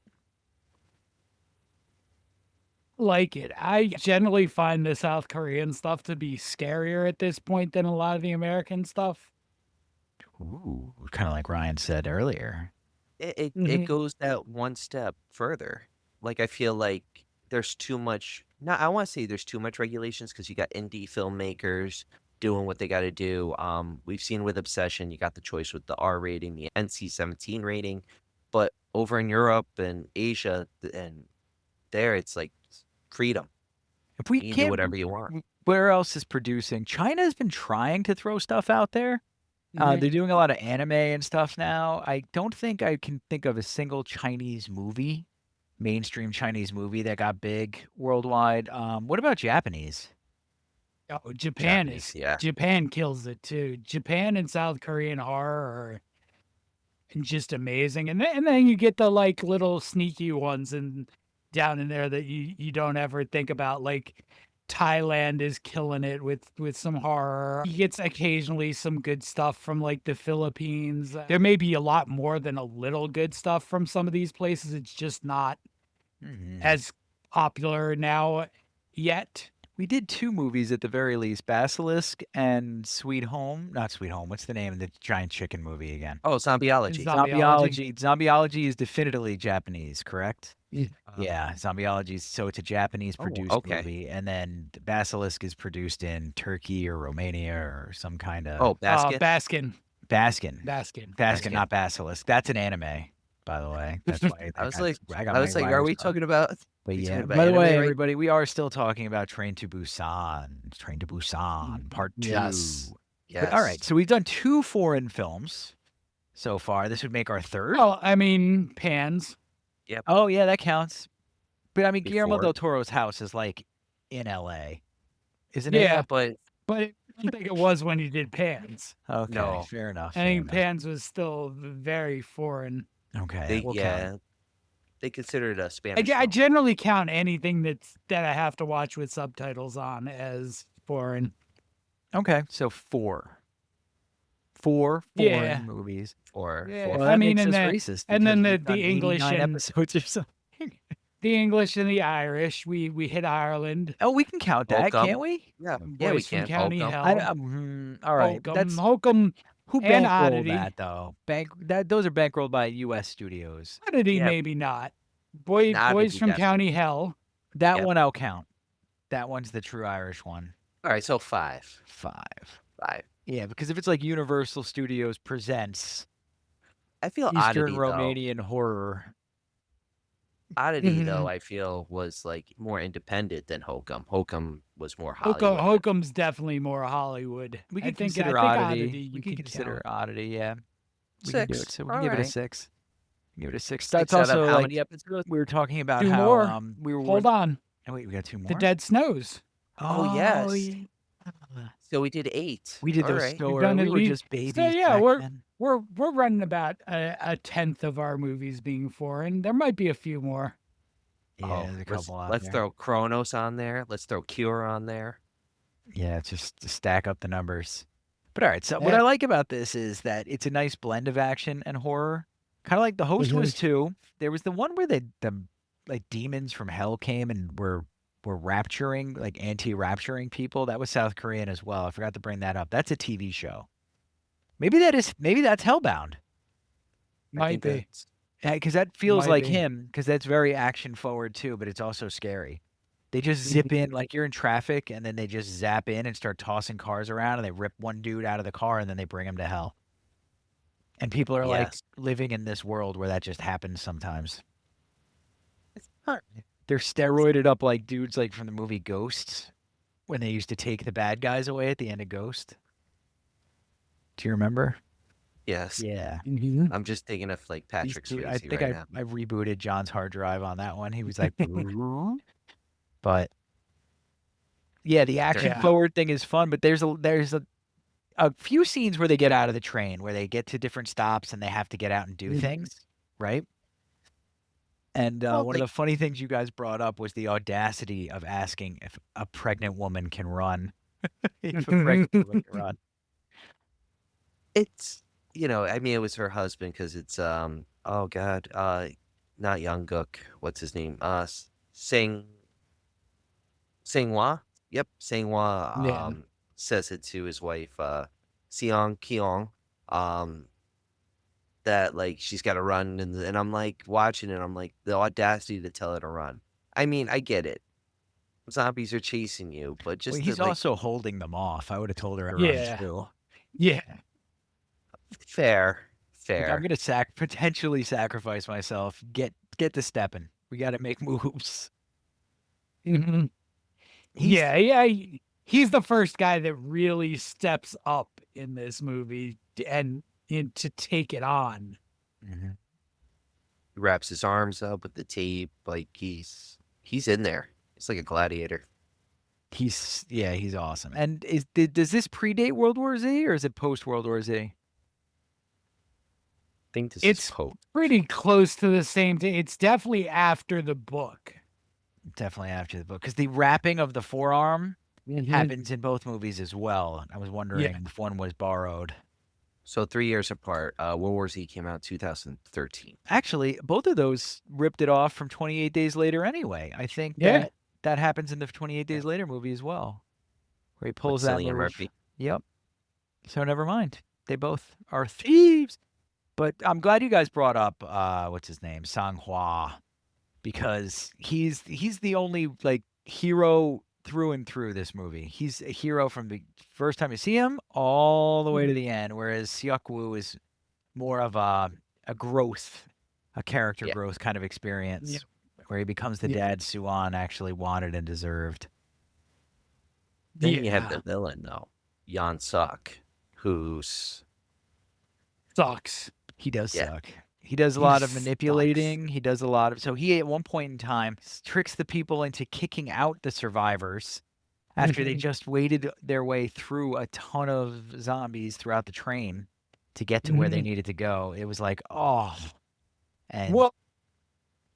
Like it. I generally find the South Korean stuff to be scarier at this point than a lot of the American stuff. Ooh, kind of like Ryan said earlier. it Mhm. goes that one step further. Like, I feel like there's too much. Not, I want to say there's too much regulations, because you got indie filmmakers doing what they got to do. We've seen with Obsession, you got the choice with the R rating, the NC-17 rating, but over in Europe and Asia, and there it's like freedom. If we You can do can't, whatever you want. where else is producing? China's been trying to throw stuff out there. Mhm. They're doing a lot of anime and stuff now. I don't think I can think of a single Chinese movie, mainstream Chinese movie that got big worldwide. What about Japanese? Oh, Japan Japanese, is yeah. Japan kills it too. Japan and South Korean horror are just amazing, and then you get the like little sneaky ones and down in there that you don't ever think about. Like Thailand is killing it with some horror. He gets occasionally some good stuff from like the Philippines. There may be a lot more than a little good stuff from some of these places. It's just not as popular now yet. We did 2 movies at the very least, Basilisk and Sweet Home. Not Sweet Home. What's the name of the giant chicken movie again? Oh, Zombieology. Zombieology. Zombieology is definitively Japanese, correct? Yeah. Yeah, Zombieology. So it's a Japanese produced okay. movie, and then Basilisk is produced in Turkey or Romania or some kind of. Oh, Basket. Baskin. Baskin, not Basilisk. That's an anime, by the way. That's why I was like, are are we talking about? But we yeah, talking about by the way, anime right- everybody, we are still talking about Train to Busan. Part 2. Yes. But, all right, so we've done 2 foreign films so far. This would make our 3rd. Well, I mean, Pans. Oh, yeah, that counts. But I mean, Guillermo Before. del Toro's house is like in LA, isn't it? Yeah, But but I don't think it was when he did Pans. Okay, No. fair enough. I think Pans was still very foreign. Okay, they, we'll count it. they consider it a Spanish. I film. generally count anything that I have to watch with subtitles on as foreign. Okay, so 4 foreign Yeah. movies. or Yeah. Well, I that mean, makes and us then- racist and then because the we've done English 89 and- episodes or something. The English and the Irish. We hit Ireland. Oh, we can count that, Holcomb. can't we? yeah, Boys yeah, we from can. County Holcomb. Hell. All right, Holcomb, Holcomb who and bankrolled Oddity. that though? Those are bankrolled by U.S. studios. Oddity, Yeah. maybe not. Oddity, Boys from definitely. County Hell. That Yep. one I'll count. That one's the true Irish one. All right, so 5. 5. 5. Yeah, because if it's like Universal Studios presents I feel Eastern Oddity Romanian horror. though. Oddity Mhm. though, I feel was like more independent than Holcomb. Holcomb was more Holcomb, Hollywood. Holcomb's definitely more Hollywood. We I can think consider Oddity. you We can could consider count. Oddity. Yeah, we can do 6. it. So we can All give it a right. 6. Give it a 6. 6 That's out of also how like many episodes? we were talking about 2 how more. we were. Hold on. Oh wait, we got 2 more. The Dead Snows. Oh, yes. yeah. So we did 8. We did All those right. so We've done early. We at were least- just babies. So, yeah, back then. We're running about a 10th of our movies being foreign. There might be a few more. Yeah, there's a couple out let's there. throw Kronos on there. Let's throw Cure on there. Yeah, it's just to stack up the numbers. But all right, so what Yeah. I like about this is that it's a nice blend of action and horror. Kind of like The Host was too. There was the one where the like demons from hell came and were rapturing, like anti-rapturing people. That was South Korean as well. I forgot to bring that up. That's a TV show. Maybe that's Hellbound. I Might think be. that's- Because that feels Might like be. him, because that's very action forward too, but it's also scary. They just zip in, like you're in traffic, and then they just zap in and start tossing cars around, and they rip one dude out of the car, and then they bring him to hell. And people are like Yes. living in this world where that just happens sometimes. They're steroided up like dudes like from the movie Ghosts, when they used to take the bad guys away at the end of Ghost. Do you remember? Yes. Yeah. I'm just thinking of like Patrick These two- Swayze I think right now. I rebooted John's hard drive on that one. He was like, but yeah, the action Yeah. forward thing is fun. But there's a few scenes where they get out of the train, where they get to different stops and they have to get out and do Mhm. things, right? And Well, one of the funny things you guys brought up was the audacity of asking if a pregnant woman can run. If a pregnant woman can run. It's I mean it was her husband because it's oh god not Young-gook, what's his name, Sang-hwa. Yep, Sang-hwa Yeah. says it to his wife Seong that like she's got to run, and I'm like watching it, I'm like, the audacity to tell her to run. I mean, I get it, zombies are chasing you, but just Well, to, he's like, also holding them off. I would have told her to Yeah. run too. Yeah. fair. Like, I'm gonna potentially sacrifice myself. Get to stepping. We got to make moves. Mhm. He's- Yeah. He's the first guy that really steps up in this movie and to take it on. Mhm. He wraps his arms up with the tape, like he's in there. It's like a gladiator. He's awesome. And does this predate World War Z or is it post World War Z? I think this It's is Pope. pretty close to the same thing. It's definitely after the book. Definitely after the book, because the wrapping of the forearm Mhm. happens in both movies as well. I was wondering Yeah. if one was borrowed. So 3 years apart. World War Z came out 2013. Actually, both of those ripped it off from 28 Days Later anyway. I think Yeah. that happens in the 28 Days Later movie as well, where he pulls that Cillian move. Murphy. Yep. So never mind. They both are thieves. But I'm glad you guys brought up what's his name, Sang-hwa, because he's the only like hero through and through this movie. He's a hero from the first time you see him all the way to the end, whereas Seok-woo is more of a growth, a character Yeah. growth kind of experience, Yeah. where he becomes the Yeah. dad Soo-an actually wanted and deserved. Then you have the villain though, Yeon Suk, who's Sucks. He does Yeah. suck. He does a He lot of sucks. manipulating. He does a lot of. So he, at one point in time, tricks the people into kicking out the survivors after they just waded their way through a ton of zombies throughout the train to get to where they needed to go. It was like, oh. And Well,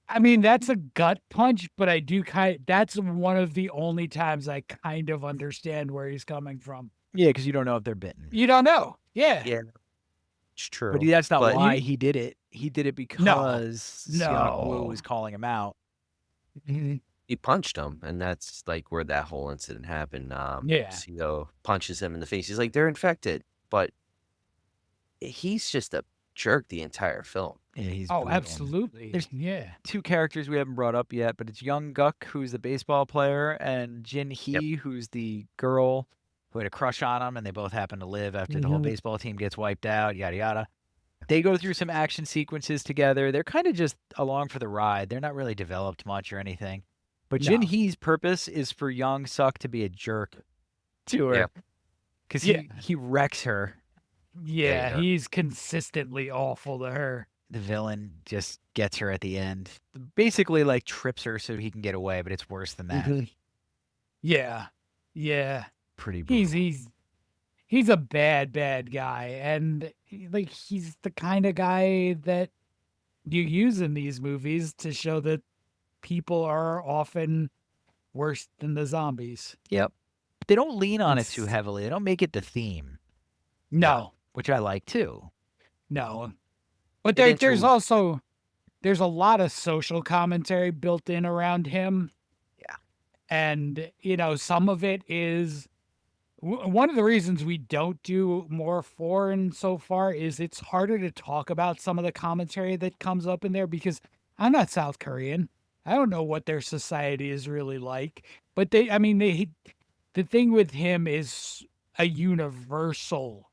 I mean, that's a gut punch, but I do that's one of the only times I kind of understand where he's coming from. yeah, because you don't know if they're bitten. You don't know. Yeah. yeah, it's true. But that's not But why he did it. He did it because Seok-woo was calling him out. he punched him, and that's like where that whole incident happened. Yeah. Seo punches him in the face. He's like, they're infected, but he's just a jerk the entire film. Yeah, he's Oh, brutal. absolutely. There's- Yeah. Two characters we haven't brought up yet, but it's Young Guk, who's the baseball player, and Jin Hee, who's the girl who had a crush on him, and they both happen to live after the whole baseball team gets wiped out, yada yada. They go through some action sequences together. They're kind of just along for the ride. They're not really developed much or anything. But Jin No. Hee's purpose is for Young Suk to be a jerk to her. Yeah. Because Yeah. he wrecks her. Yeah, yeah. he's consistently awful to her. The villain just gets her at the end. Basically, like, trips her so he can get away, but it's worse than that. Yeah. Yeah. Pretty brutal. He's a bad guy, and like he's the kind of guy that you use in these movies to show that people are often worse than the zombies. Yep. But they don't lean on it too It's- heavily. They don't make it the theme, No, which I like too. no. But It there's intro- also there's a lot of social commentary built in around him. Yeah. And some of it is one of the reasons we don't do more foreign so far is it's harder to talk about some of the commentary that comes up in there because I'm not South Korean. I don't know what their society is really like. But the thing with him is a universal,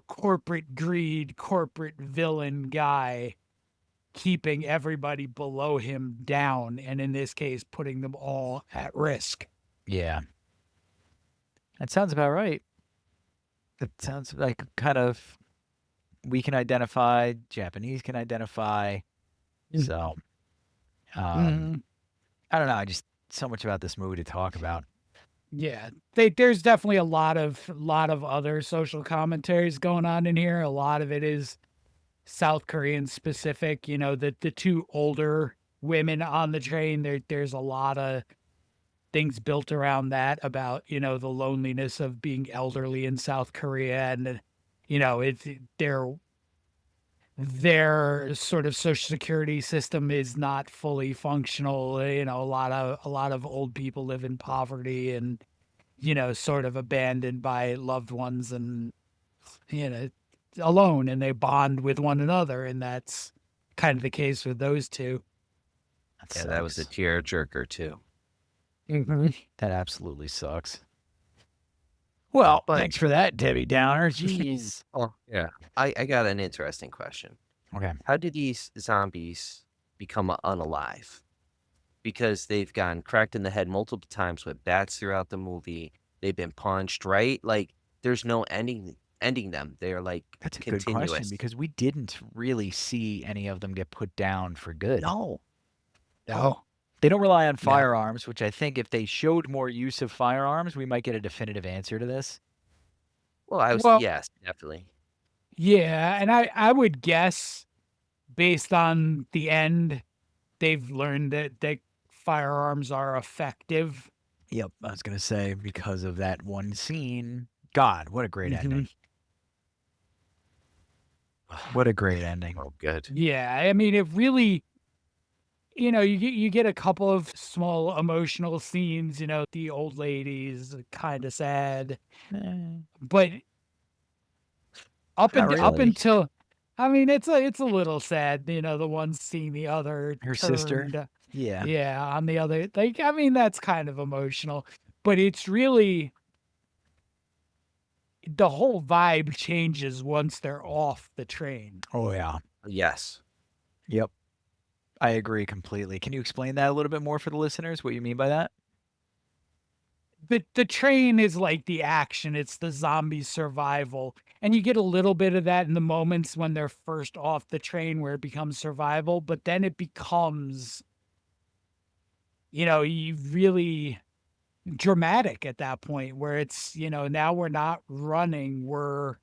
corporate greed, corporate villain guy keeping everybody below him down. And in this case, putting them all at risk. Yeah. That sounds about right. That sounds like kind of we can identify, Japanese can identify. So, I don't know. Just so much about this movie to talk about. Yeah, there's definitely a lot of other social commentaries going on in here. A lot of it is South Korean specific. The two older women on the train. There's a lot of things built around that about the loneliness of being elderly in South Korea, and it's their sort of social security system is not fully functional. A lot of old people live in poverty and sort of abandoned by loved ones and alone, and they bond with one another, and that's kind of the case with those two. Yeah, that was a tear jerker too. That absolutely sucks. Well, But- thanks for that, Debbie Downer. Jeez. Oh yeah, I got an interesting question. Okay. How do these zombies become unalive? Because they've gotten cracked in the head multiple times with bats throughout the movie. They've been punched, right? Like there's no ending them. They're like That's a continuous. good question because we didn't really see any of them get put down for good. No. They don't rely on firearms, which I think if they showed more use of firearms, we might get a definitive answer to this. Well, yes, definitely. Yeah, and I would guess based on the end, they've learned that firearms are effective. Yep, I was gonna say because of that one scene. God, what a great ending! What a great ending! Oh, good. Yeah, I mean, it really, you get a couple of small emotional scenes. The old lady's kind of sad, Eh, but not up really. until, I mean, it's a little sad. The one seeing the other Her sister. turned, Yeah. yeah, on the other. Like, I mean, that's kind of emotional, but it's really the whole vibe changes once they're off the train. Oh yeah. Yes. Yep. I agree completely. Can you explain that a little bit more for the listeners? What you mean by that? The train is like the action, it's the zombie survival. And you get a little bit of that in the moments when they're first off the train where it becomes survival, but then it becomes, you really dramatic at that point where it's, now we're not running, we're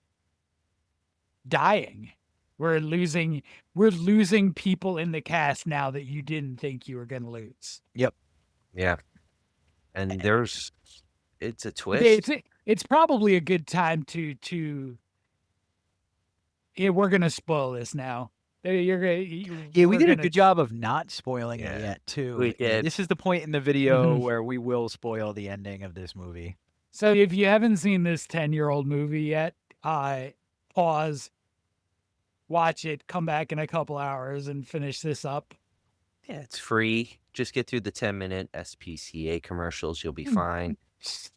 dying. We're losing people in the cast now that you didn't think you were going to lose. Yep. Yeah. And it's a It's twist. it's probably a good time to yeah, we're gonna spoil this now. You're gonna Yeah, we we're did a gonna good job of not spoiling it Yeah, yet, too. we did. This is the point in the video Mhm. where we will spoil the ending of this movie. So if you haven't seen this 10-year-old movie yet, pause, watch it, come back in a couple hours, and finish this up. Yeah, it's free. Just get through the 10-minute SPCA commercials. You'll be fine.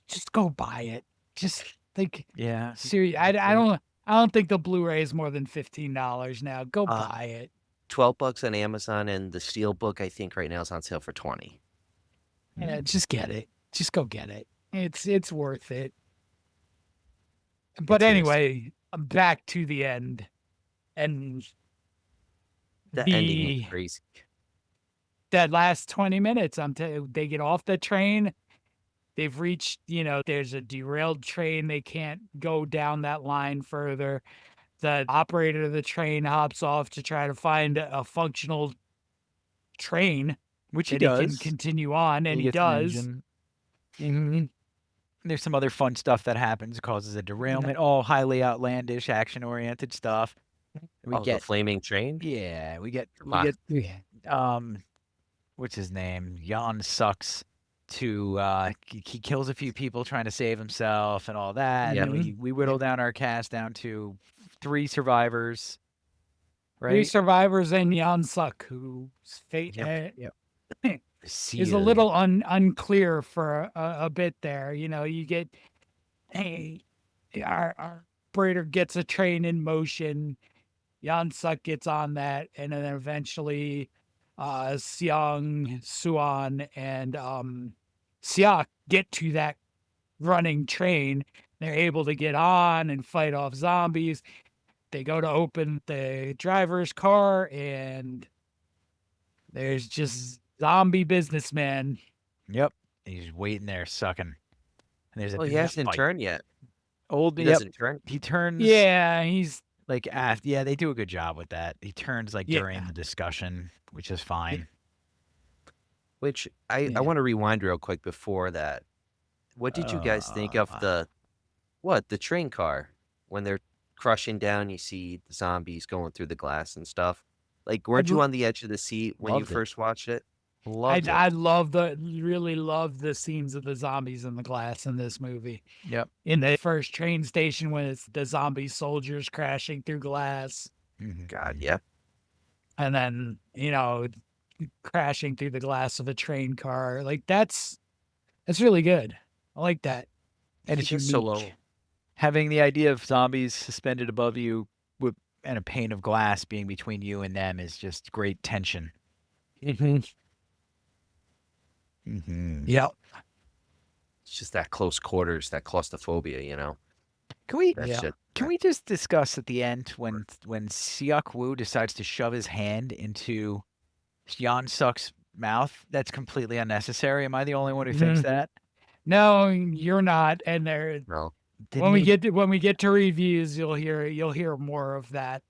Just go buy it. Just like Yeah. seriously, I don't think the Blu-ray is more than $15 now. Go Uh, buy it. $12 on Amazon, and the Steelbook I think right now is on sale for 20. Yeah, just get it. Just go get it. It's worth it. But It is. anyway, back to the end. And The ending is crazy. that last 20 minutes, they get off the train. They've reached, there's a derailed train. They can't go down that line further. The operator of the train hops off to try to find a functional train Which he that he can does. continue on, and he gets an does. engine. Mhm. There's some other fun stuff that happens, causes a derailment, all highly outlandish, action-oriented stuff. We The get, flaming train? yeah, we get, on. what's his name? Jan sucks to, he kills a few people trying to save himself and all that. Yeah. And then we whittle down our cast down to 3 survivors, Three right? survivors and Yeon Suk, whose fate Yep. is a little unclear for a bit there. You get, hey, our operator gets a train in motion. Yeon Suk gets on that, and then eventually Seong, Soo-an, and Seok get to that running train. They're able to get on and fight off zombies. They go to open the driver's car, and there's just zombie businessman. Yep. He's waiting there, sucking. And there's a Well, he big hasn't fight. turned yet. Old, He yep. doesn't turn. He turns. Yeah, he's Like after, yeah, they do a good job with that. He turns like Yeah. during the discussion, which is fine. Which I Yeah. want to rewind real quick before that. What did you guys think of the train car when they're crushing down? You see the zombies going through the glass and stuff. Like, weren't you on the edge of the seat when you Loved it. first watched it? Loved it. I really love the scenes of the zombies in the glass in this movie. Yep. In the first train station when it's the zombie soldiers crashing through glass, Mhm. God, yeah. and then crashing through the glass of a train car. Like that's really good. I like that. And it's Just unique. Having the idea of zombies suspended above you and a pane of glass being between you and them is just great tension. Mm-hmm. Mm-hmm. Yep. It's just that close quarters, that claustrophobia, Can we That Yeah. shit. can we just discuss at the end when Seok-woo decides to shove his hand into Yeon Suk's mouth? That's completely unnecessary. Am I the only one who thinks that? No, you're not. And there, No. when we get to reviews, you'll hear more of that.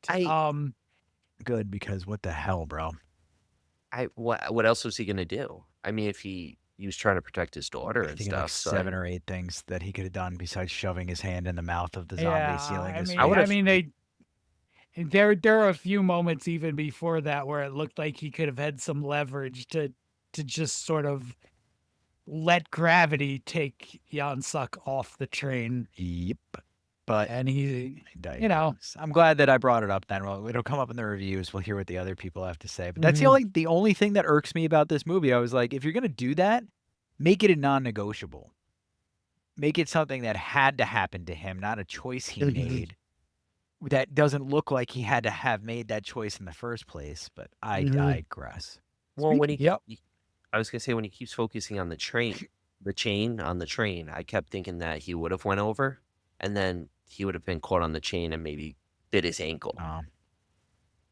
Good, because what the hell, bro? What else was he gonna do? I mean, if he was trying to protect his daughter I and think like stuff, so 7 or 8 things that he could have done besides shoving his hand in the mouth of the zombie, Yeah, sealing I his mean, I would fate. I have. mean, there are a few moments even before that where it looked like he could have had some leverage to just sort of let gravity take Yeon Suk off the train, Yep. But and he, I you know, digress. I'm glad that I brought it up then. Well, it'll come up in the reviews. We'll hear what the other people have to say. But that's mhm. the only thing that irks me about this movie. I was like, if you're gonna do that, make it a non-negotiable. Make it something that had to happen to him, not a choice he made. That doesn't look like he had to have made that choice in the first place. But I digress. Well, when he, Yep. I was gonna say when he keeps focusing on the chain on the train, I kept thinking that he would have went over, and then he would have been caught on the chain and maybe bit his ankle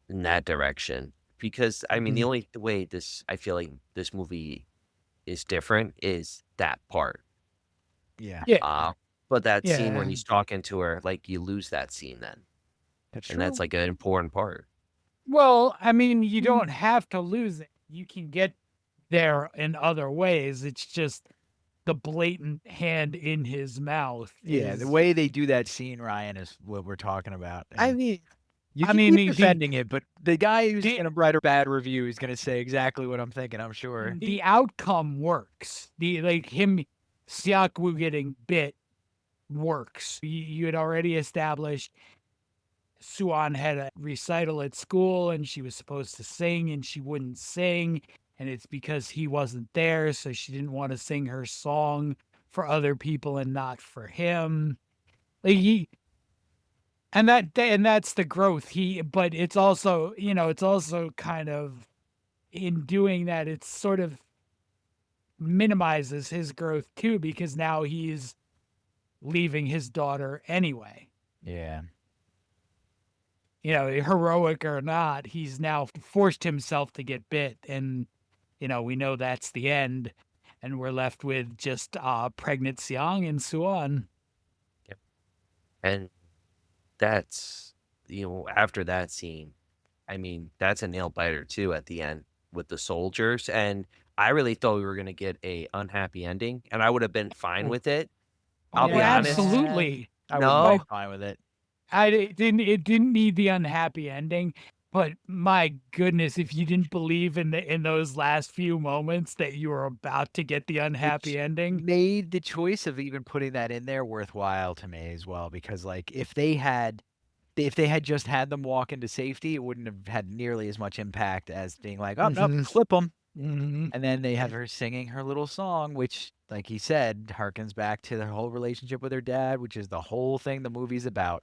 in that direction. Because I mean, the only way I feel like this movie is different is that part. Yeah, Yeah, But that scene when yeah. he's talking to her, like you lose that scene then, that's and that's true. like an important part. Well, I mean, you don't have to lose it. You can get there in other ways. It's just the blatant hand in his mouth Yeah, the is. way they do that scene, Ryan, is what we're talking about. I And mean, you I can mean, keep defending it, but the guy who's the gonna write a bad review is gonna say exactly what I'm thinking, I'm sure. the outcome works. The like him, Seok-woo getting bit works. You had already established Soo-an had a recital at school and she was supposed to sing and she wouldn't sing. And it's because he wasn't there. So she didn't want to sing her song for other people and not for him. Like and that's the growth. But it's also, it's also kind of in doing that, it's sort of minimizes his growth too, because now he's leaving his daughter anyway. Yeah. Heroic or not, he's now forced himself to get bit. And, we know that's the end. And we're left with just pregnant Seong and Soo-an. Yep. And that's after that scene, I mean, that's a nail biter too at the end with the soldiers. And I really thought we were gonna get a unhappy ending, and I would have been fine with it. I'll Oh, be honest. absolutely. I would have been No, fine with it. It didn't need the unhappy ending, but my goodness, if you didn't believe in those last few moments that you were about to get the unhappy Which ending. made the choice of even putting that in there worthwhile to me as well, because like if they had just had them walk into safety, it wouldn't have had nearly as much impact as being like, oh no, Mhm. clip them. Mhm. And then they have her singing her little song, which, like he said, harkens back to their whole relationship with her dad, which is the whole thing the movie's about.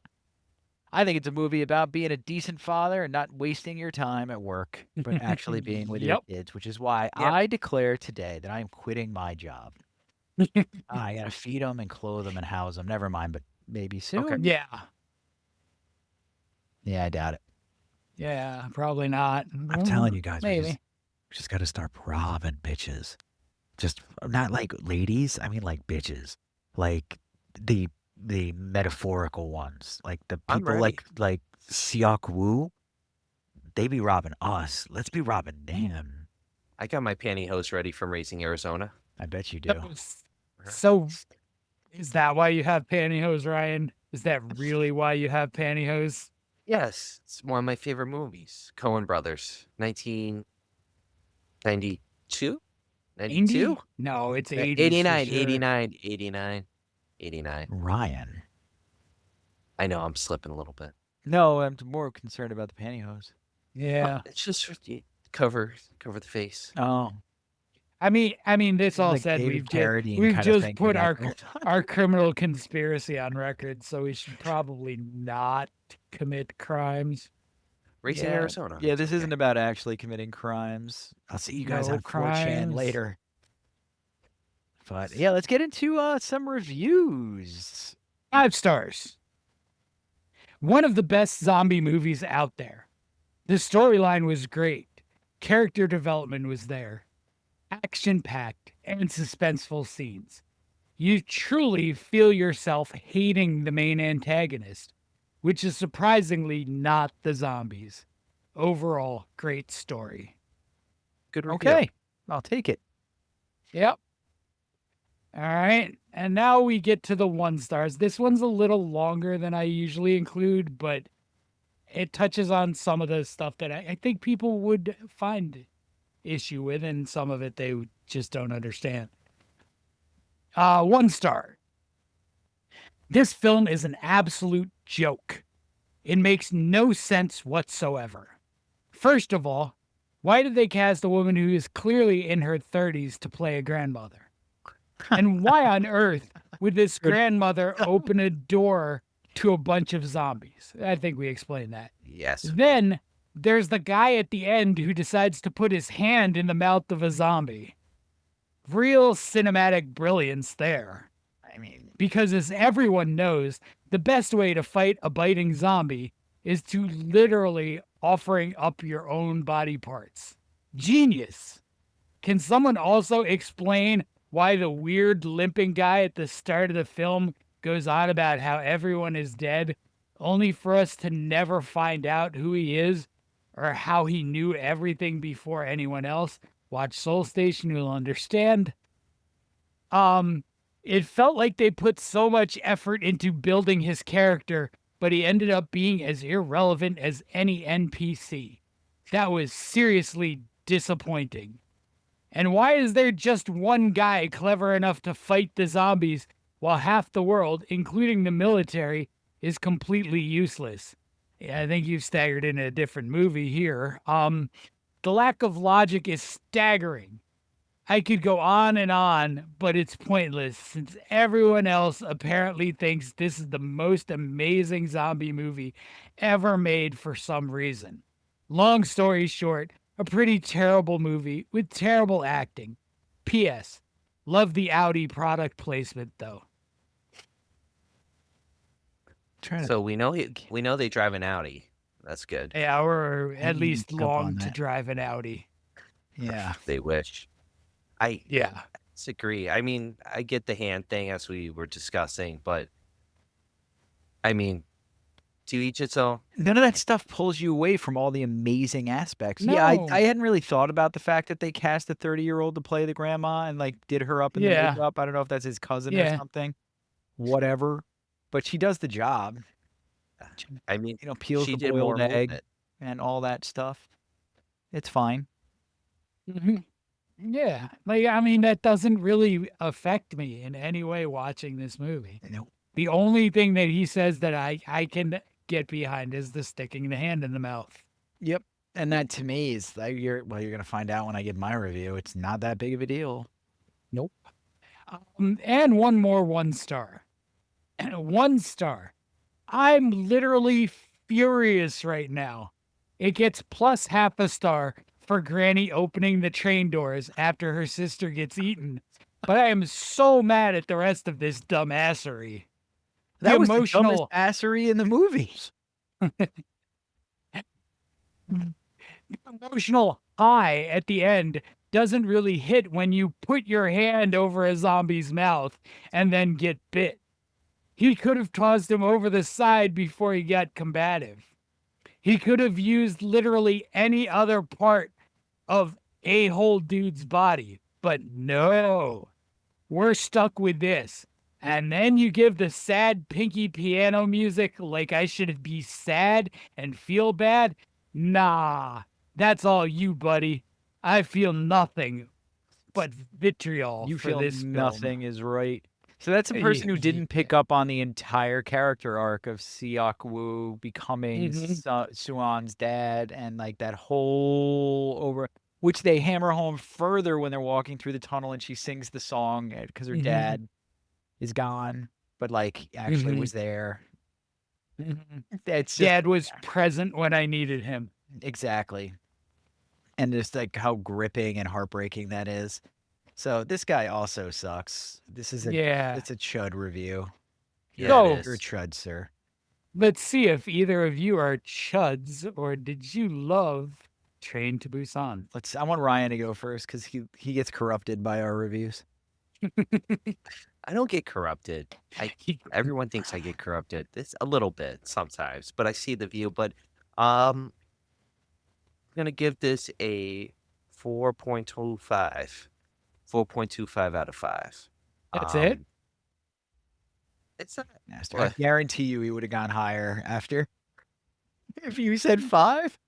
I think it's a movie about being a decent father and not wasting your time at work, but actually being with your Yep. kids, which is why Yep. I declare today that I am quitting my job. I gotta feed them and clothe them and house them. Never mind, but maybe soon. Yeah. Yeah, I doubt it. Yeah, probably not. I'm telling you guys, Maybe. we just gotta start robbing bitches. Just not like ladies. I mean like bitches, like the metaphorical ones, like the I'm people ready. like Seok-woo. They be robbing us. Let's be robbing them. I got my pantyhose ready from Raising Arizona. I bet you do. So, is that why you have pantyhose, Ryan? Is that really why you have pantyhose? Yes, it's one of my favorite movies. Coen Brothers, 1992, 92, No, it's 80s for 89, sure. 89, 89, 89. Ryan. I know I'm slipping a little bit. No, I'm more concerned about the pantyhose. Yeah. It's just for the cover the face. Oh, I mean, this all like said, David Carradine we've kind of just thing put again. our criminal conspiracy on record, so we should probably not commit crimes. Racing Yeah. Arizona. Yeah, it's this okay. isn't about actually committing crimes. I'll see you guys No on 4chan crimes. later. But yeah, let's get into some reviews. 5 stars. One of the best zombie movies out there. The storyline was great. Character development was there. Action-packed and suspenseful scenes. You truly feel yourself hating the main antagonist, which is surprisingly not the zombies. Overall, great story. Good review. Okay, I'll take it. Yep. All right. And now we get to the 1 stars. This one's a little longer than I usually include, but it touches on some of the stuff that I think people would find issue with, and some of it they just don't understand. 1 star. This film is an absolute joke. It makes no sense whatsoever. First of all, why did they cast a woman who is clearly in her 30s to play a grandmother? And why on earth would this grandmother open a door to a bunch of zombies? I think we explained that. Yes. Then there's the guy at the end who decides to put his hand in the mouth of a zombie. Real cinematic brilliance there. I mean, Because as everyone knows, the best way to fight a biting zombie is to literally offering up your own body parts. Genius. Can someone also explain why the weird limping guy at the start of the film goes on about how everyone is dead, only for us to never find out who he is or how he knew everything before anyone else? Watch Soul Station, you'll understand. It felt like they put so much effort into building his character, but he ended up being as irrelevant as any NPC. That was seriously disappointing. And why is there just one guy clever enough to fight the zombies while half the world, including the military, is completely useless? Yeah, I think you've staggered in a different movie here. The lack of logic is staggering. I could go on, but it's pointless since everyone else apparently thinks this is the most amazing zombie movie ever made for some reason. Long story short, a pretty terrible movie with terrible acting. P.S. Love the Audi product placement though. So we know they drive an Audi. That's good. Yeah, or at didn't least pick up on long to that. drive an Audi. yeah. They wish. I Yeah. disagree. I mean, I get the hand thing as we were discussing, but I mean, to each its own. None of that stuff pulls you away from all the amazing aspects. Yeah, No. I hadn't really thought about the fact that they cast a 30-year-old to play the grandma and like did her up in the Yeah. makeup. I don't know if that's his cousin or Yeah. something. Whatever. But she does the job. I mean, Peels she the did more boiled egg movement. and all that stuff. It's fine. hmm Yeah. That doesn't really affect me in any way watching this movie. Nope. The only thing that he says that I can get behind is the sticking the hand in the mouth. Yep. And that to me is you're gonna find out when I give my review. It's not that big of a deal. Nope. And one more 1 star. 1 star. I'm literally furious right now. It gets plus half a star for Granny opening the train doors after her sister gets eaten. But I am so mad at the rest of this dumbassery. That was the emotional- dumbest assery in the movie. The emotional high at the end doesn't really hit when you put your hand over a zombie's mouth and then get bit. He could have tossed him over the side before he got combative. He could have used literally any other part of a whole dude's body, but no. We're stuck with this. And then you give the sad pinky piano music like I should be sad and feel bad? Nah, that's all you, buddy. I feel nothing but vitriol You for feel this film. nothing is right. So that's a person who didn't pick up on the entire character arc of Seok-woo becoming Soo-an's dad and like that whole over, which they hammer home further when they're walking through the tunnel and she sings the song because her dad is gone, but like actually was there. It's just, Dad was present when I needed him. exactly. And just like how gripping and heartbreaking that is. So this guy also sucks. This is it's a chud review. Yeah, So- it You're a is. chud, sir. Let's see if either of you are chuds or did you love Train to Busan? I want Ryan to go first because he gets corrupted by our reviews. I don't get corrupted. Everyone thinks I get corrupted. It's a little bit sometimes, but I see the view. But I'm gonna give this a 4.25. 4.25 out of 5. That's it? It's not. Master. I What? guarantee you he would have gone higher after. If you said 5,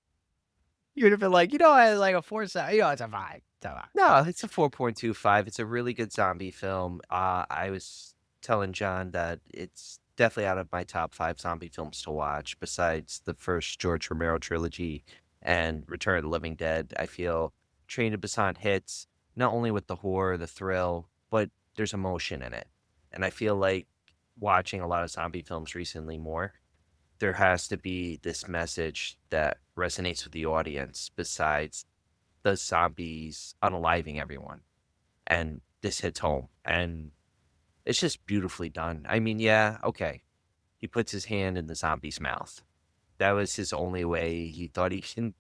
you would have been like, I like a 4 star. It's a 5. It's a 5. No, it's a 4.25. It's a really good zombie film. I was telling John that it's definitely out of my top 5 zombie films to watch, besides the first George Romero trilogy and Return of the Living Dead. I feel Train to Busan hits not only with the horror, the thrill, but there's emotion in it. And I feel like watching a lot of zombie films recently more, there has to be this message that resonates with the audience besides the zombies unaliving everyone. And this hits home. And it's just beautifully done. I mean, yeah, okay. He puts his hand in the zombie's mouth. That was his only way. He thought he can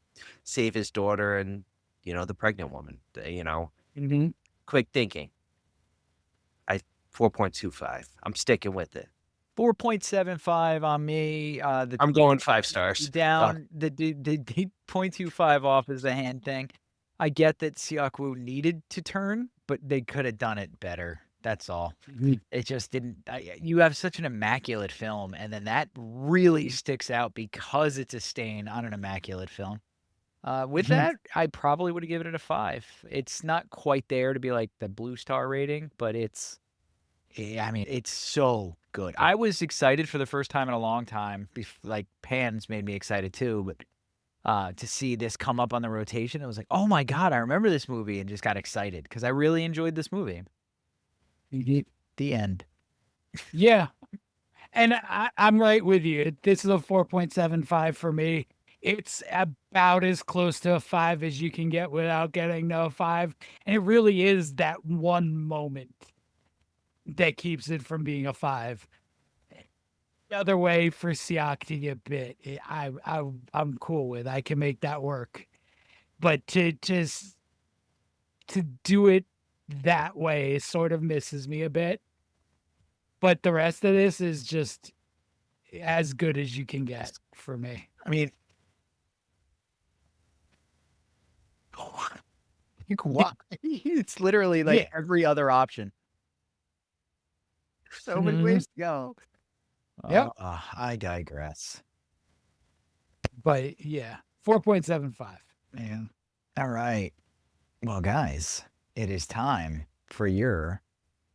save his daughter and, the pregnant woman, Mm-hmm. Quick thinking. 4.25. I'm sticking with it. 4.75 on me. I'm going 5 stars. Down the 0.25 off is the hand thing. I get that Seok-woo needed to turn, but they could have done it better. That's all. Mhm. It just didn't. You have such an immaculate film, and then that really sticks out because it's a stain on an immaculate film. With Mhm. that, I probably would have given it a 5. It's not quite there to be like the blue star rating, but it's so good. I was excited for the first time in a long time. Like Pans made me excited too, but to see this come up on the rotation, it was like, oh my God, I remember this movie, and just got excited because I really enjoyed this movie. Mhm. The end. Yeah. And I'm right with you. This is a 4.75 for me. It's about as close to a 5 as you can get without getting to a 5. And it really is that one moment that keeps it from being a 5. The other way for Siak to get bit, I'm cool with. I can make that work. But to do it that way sort of misses me a bit. But the rest of this is just as good as you can get for me. I mean, why? It's literally like Yeah. every other option. So many Mhm. ways to go. Yep. I digress. But yeah, 4.75. Man. All right. Well, guys, it is time for your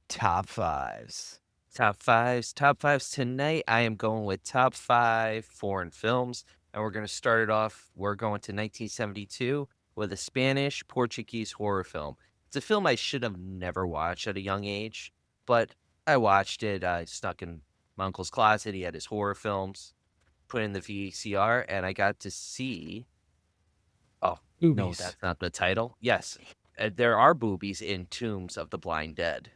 top 5s. Top fives tonight. I am going with top 5 foreign films, and we're going to start it off. We're going to 1972 with a Spanish Portuguese horror film. It's a film I should have never watched at a young age, but I watched it. I snuck in my uncle's closet. He had his horror films, put in the VCR, and I got to see. Oh, no, Boobies. that's not the title. Yes, there are boobies in Tombs of the Blind Dead.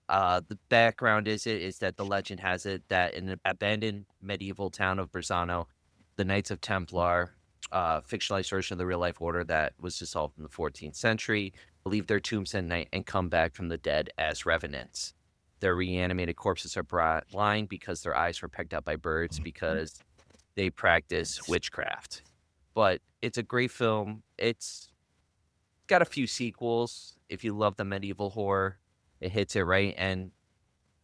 The background is that the legend has it that in an abandoned medieval town of Berzano, the Knights of Templar, fictionalized version of the real life order that was dissolved in the 14th century, leave their tombs at night and come back from the dead as revenants. Their reanimated corpses are brought blind because their eyes were pecked out by birds because they practice witchcraft. But it's a great film. It's got a few sequels. If you love the medieval horror, it hits it right, and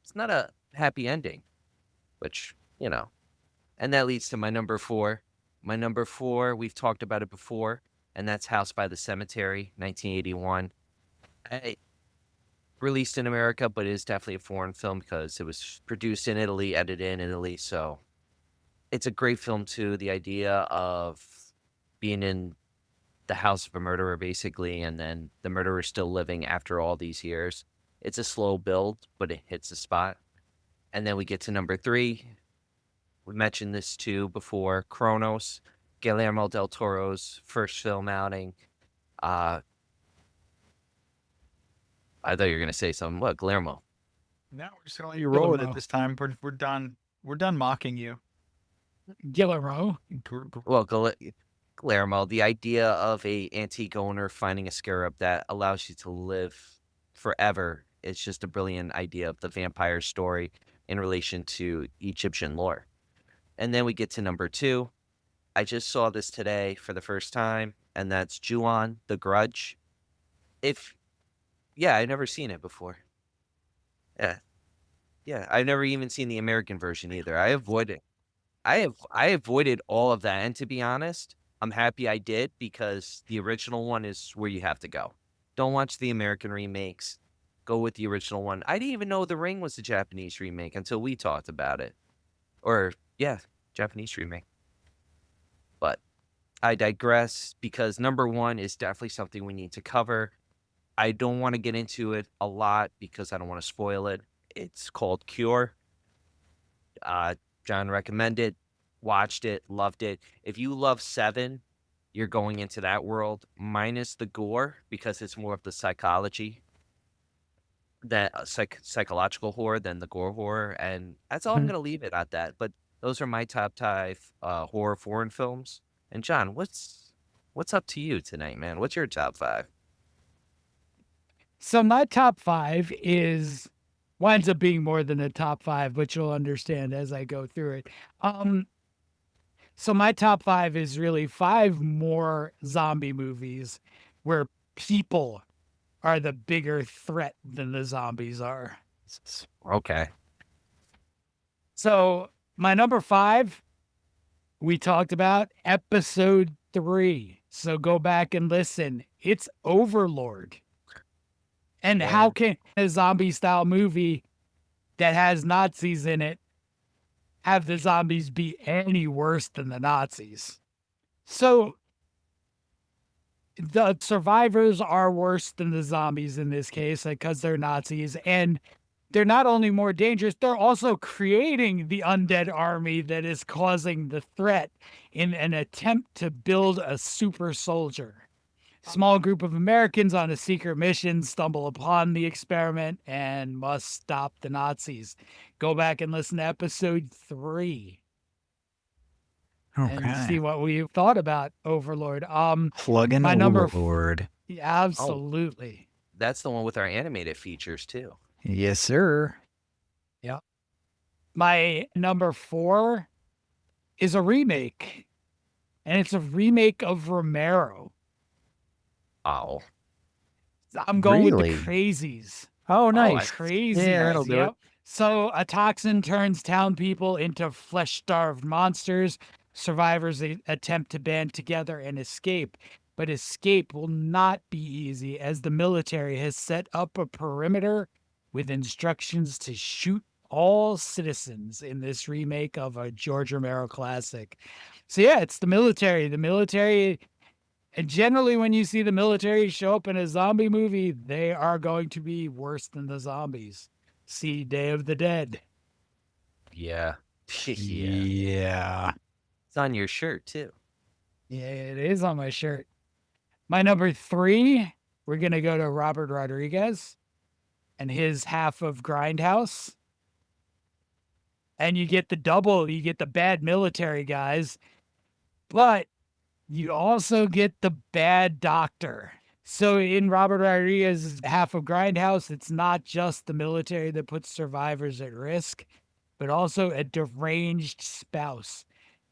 it's not a happy ending, which, and that leads to my number 4. My number 4, we've talked about it before, and that's House by the Cemetery, 1981. Released in America, but it is definitely a foreign film because it was produced in Italy, edited in Italy, so it's a great film too. The idea of being in the house of a murderer, basically, and then the murderer still living after all these years. It's a slow build, but it hits the spot. And then we get to number 3. We mentioned this too before. Kronos, Guillermo del Toro's first film outing. I thought you were going to say something. What, Guillermo? No, we're just gonna let you roll with it Guillermo. this time. We're done. We're done mocking you. Guillermo. Well, Guillermo, the idea of a antique owner finding a scarab that allows you to live forever is just a brilliant idea of the vampire story in relation to Egyptian lore. And then we get to number 2. I just saw this today for the first time, and that's Ju-on, The Grudge. If Yeah, I've never seen it before. Yeah, yeah, I've never even seen the American version either. I avoided all of that, and to be honest, I'm happy I did because the original one is where you have to go. Don't watch the American remakes. Go with the original one. I didn't even know The Ring was a Japanese remake until we talked about it. Or yeah, Japanese remake. But I digress because number one is definitely something we need to cover. I don't want to get into it a lot because I don't want to spoil it. It's called Cure. Uh, John recommended, watched it, loved it. If you love Seven, you're going into that world minus the gore because it's more of the psychology that psychological horror than the gore horror, and that's all I'm Mhm. gonna leave it at that. But those are my top five horror foreign films. And John, what's up to you tonight, man? What's your top five? So my top five is winds up being more than a top five, but you'll understand as I go through it. Um, so my top five is really five more zombie movies where people are the bigger threat than the zombies are. Okay. So my number five, we talked about episode 3. So go back and listen. It's Overlord. And Yeah. how can a zombie style movie that has Nazis in it have the zombies be any worse than the Nazis? So the survivors are worse than the zombies in this case because they're Nazis. And they're not only more dangerous, they're also creating the undead army that is causing the threat in an attempt to build a super soldier. Small group of Americans on a secret mission stumble upon the experiment and must stop the Nazis. Go back and listen to episode 3 and Okay. see what we thought about Overlord. Plug-in My number Overlord. Oh, absolutely. that's the one with our animated features too. Yes, sir. Yeah. My number 4 is a remake, and it's a remake of Romero. Oh, I'm going with the Really? crazies. Oh, I nice. Crazies. Yeah, that'll do it. So a toxin turns town people into flesh-starved monsters. Survivors attempt to band together and escape. But escape will not be easy as the military has set up a perimeter with instructions to shoot all citizens in this remake of a George Romero classic. So yeah, it's the military. The military, and generally when you see the military show up in a zombie movie, they are going to be worse than the zombies. See Day of the Dead. yeah. Yeah. Yeah. It's on your shirt too. Yeah, it is on my shirt. My number 3, we're going to go to Robert Rodriguez and his half of Grindhouse. And you get the double, you get the bad military guys, but you also get the bad doctor. So in Robert Rodriguez's half of Grindhouse, it's not just the military that puts survivors at risk, but also a deranged spouse.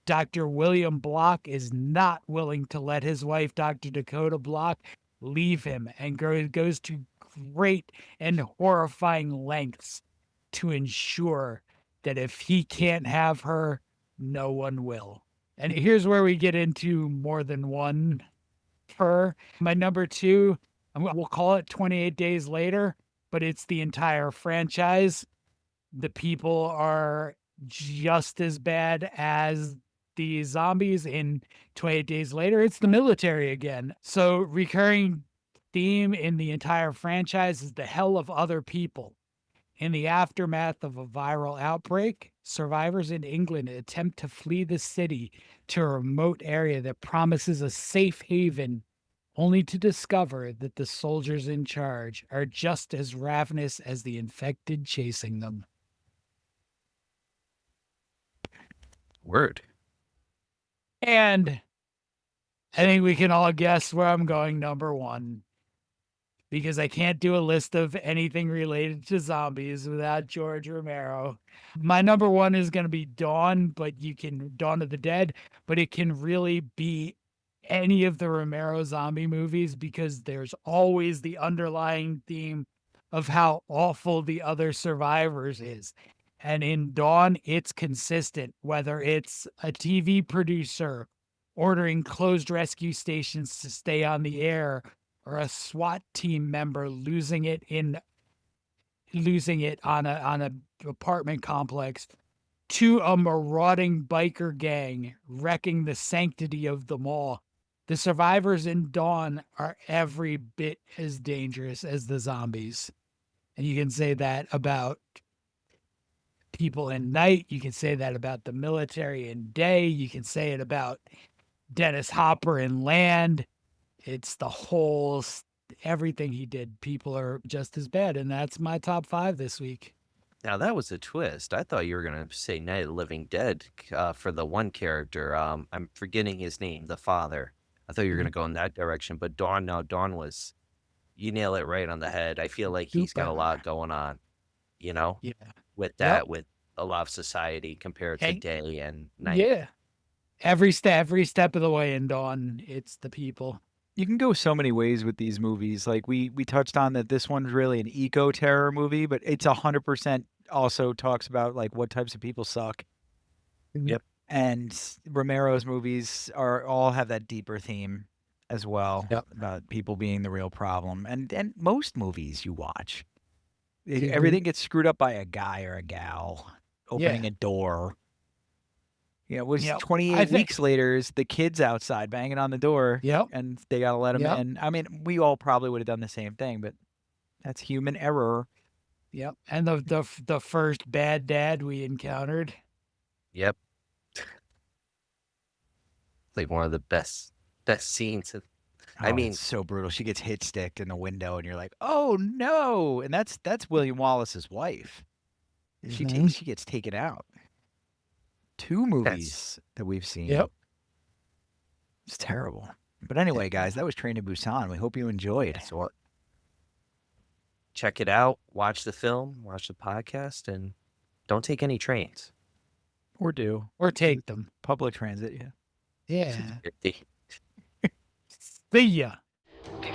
Dr. William Block is not willing to let his wife, Dr. Dakota Block, leave him and goes to great and horrifying lengths to ensure that if he can't have her, no one will. And here's where we get into more than one per. My number 2, we'll call it 28 Days Later, but it's the entire franchise. The people are just as bad as the zombies in 28 Days Later. It's the military again. So recurring theme in the entire franchise is the hell of other people. In the aftermath of a viral outbreak, survivors in England attempt to flee the city to a remote area that promises a safe haven, only to discover that the soldiers in charge are just as ravenous as the infected chasing them. Word. And I think we can all guess where I'm going number 1, because I can't do a list of anything related to zombies without George Romero. My number 1 is going to be Dawn, but you can Dawn of the Dead, but it can really be any of the Romero zombie movies because there's always the underlying theme of how awful the other survivors is. And in Dawn, it's consistent, whether it's a TV producer ordering closed rescue stations to stay on the air or a SWAT team member losing it on a apartment complex to a marauding biker gang wrecking the sanctity of the mall. The survivors in Dawn are every bit as dangerous as the zombies. And you can say that about people in Night. You can say that about the military in Day. You can say it about Dennis Hopper in Land. It's the whole, everything he did. People are just as bad. And that's my top 5 this week. Now that was a twist. I thought you were gonna say Night of the Living Dead for the one character. I'm forgetting his name, the father. I thought you were gonna go in that direction, but Dawn. No, Dawn was. You nail it right on the head. I feel like he's got a lot going on. You know, Yeah. with that, with a lot of society compared to Day and Night. Yeah. Every step of the way in Dawn, it's the people. You can go so many ways with these movies. Like we touched on that this one's really an eco terror movie, but it's 100% also talks about like what types of people suck. Yep. And Romero's movies all have that deeper theme as well about people being the real problem. And most movies you watch, everything gets screwed up by a guy or a gal opening a door. It was 28 weeks later is the kids outside banging on the door. And they got to let them in. I mean, we all probably would have done the same thing, but that's human error. Yep. And the first bad dad we encountered. Yep. Like one of the best scenes. I mean, it's so brutal. She gets hit sticked in the window, and you're like, "Oh no!" And that's William Wallace's wife. She gets taken out. 2 movies that we've seen. Yep. It's terrible. But anyway, guys, that was Train to Busan. We hope you enjoyed. So check it out. Watch the film. Watch the podcast, and don't take any trains. Or do. Or take them. Public transit. Yeah. Yeah. Yeah. See ya. Be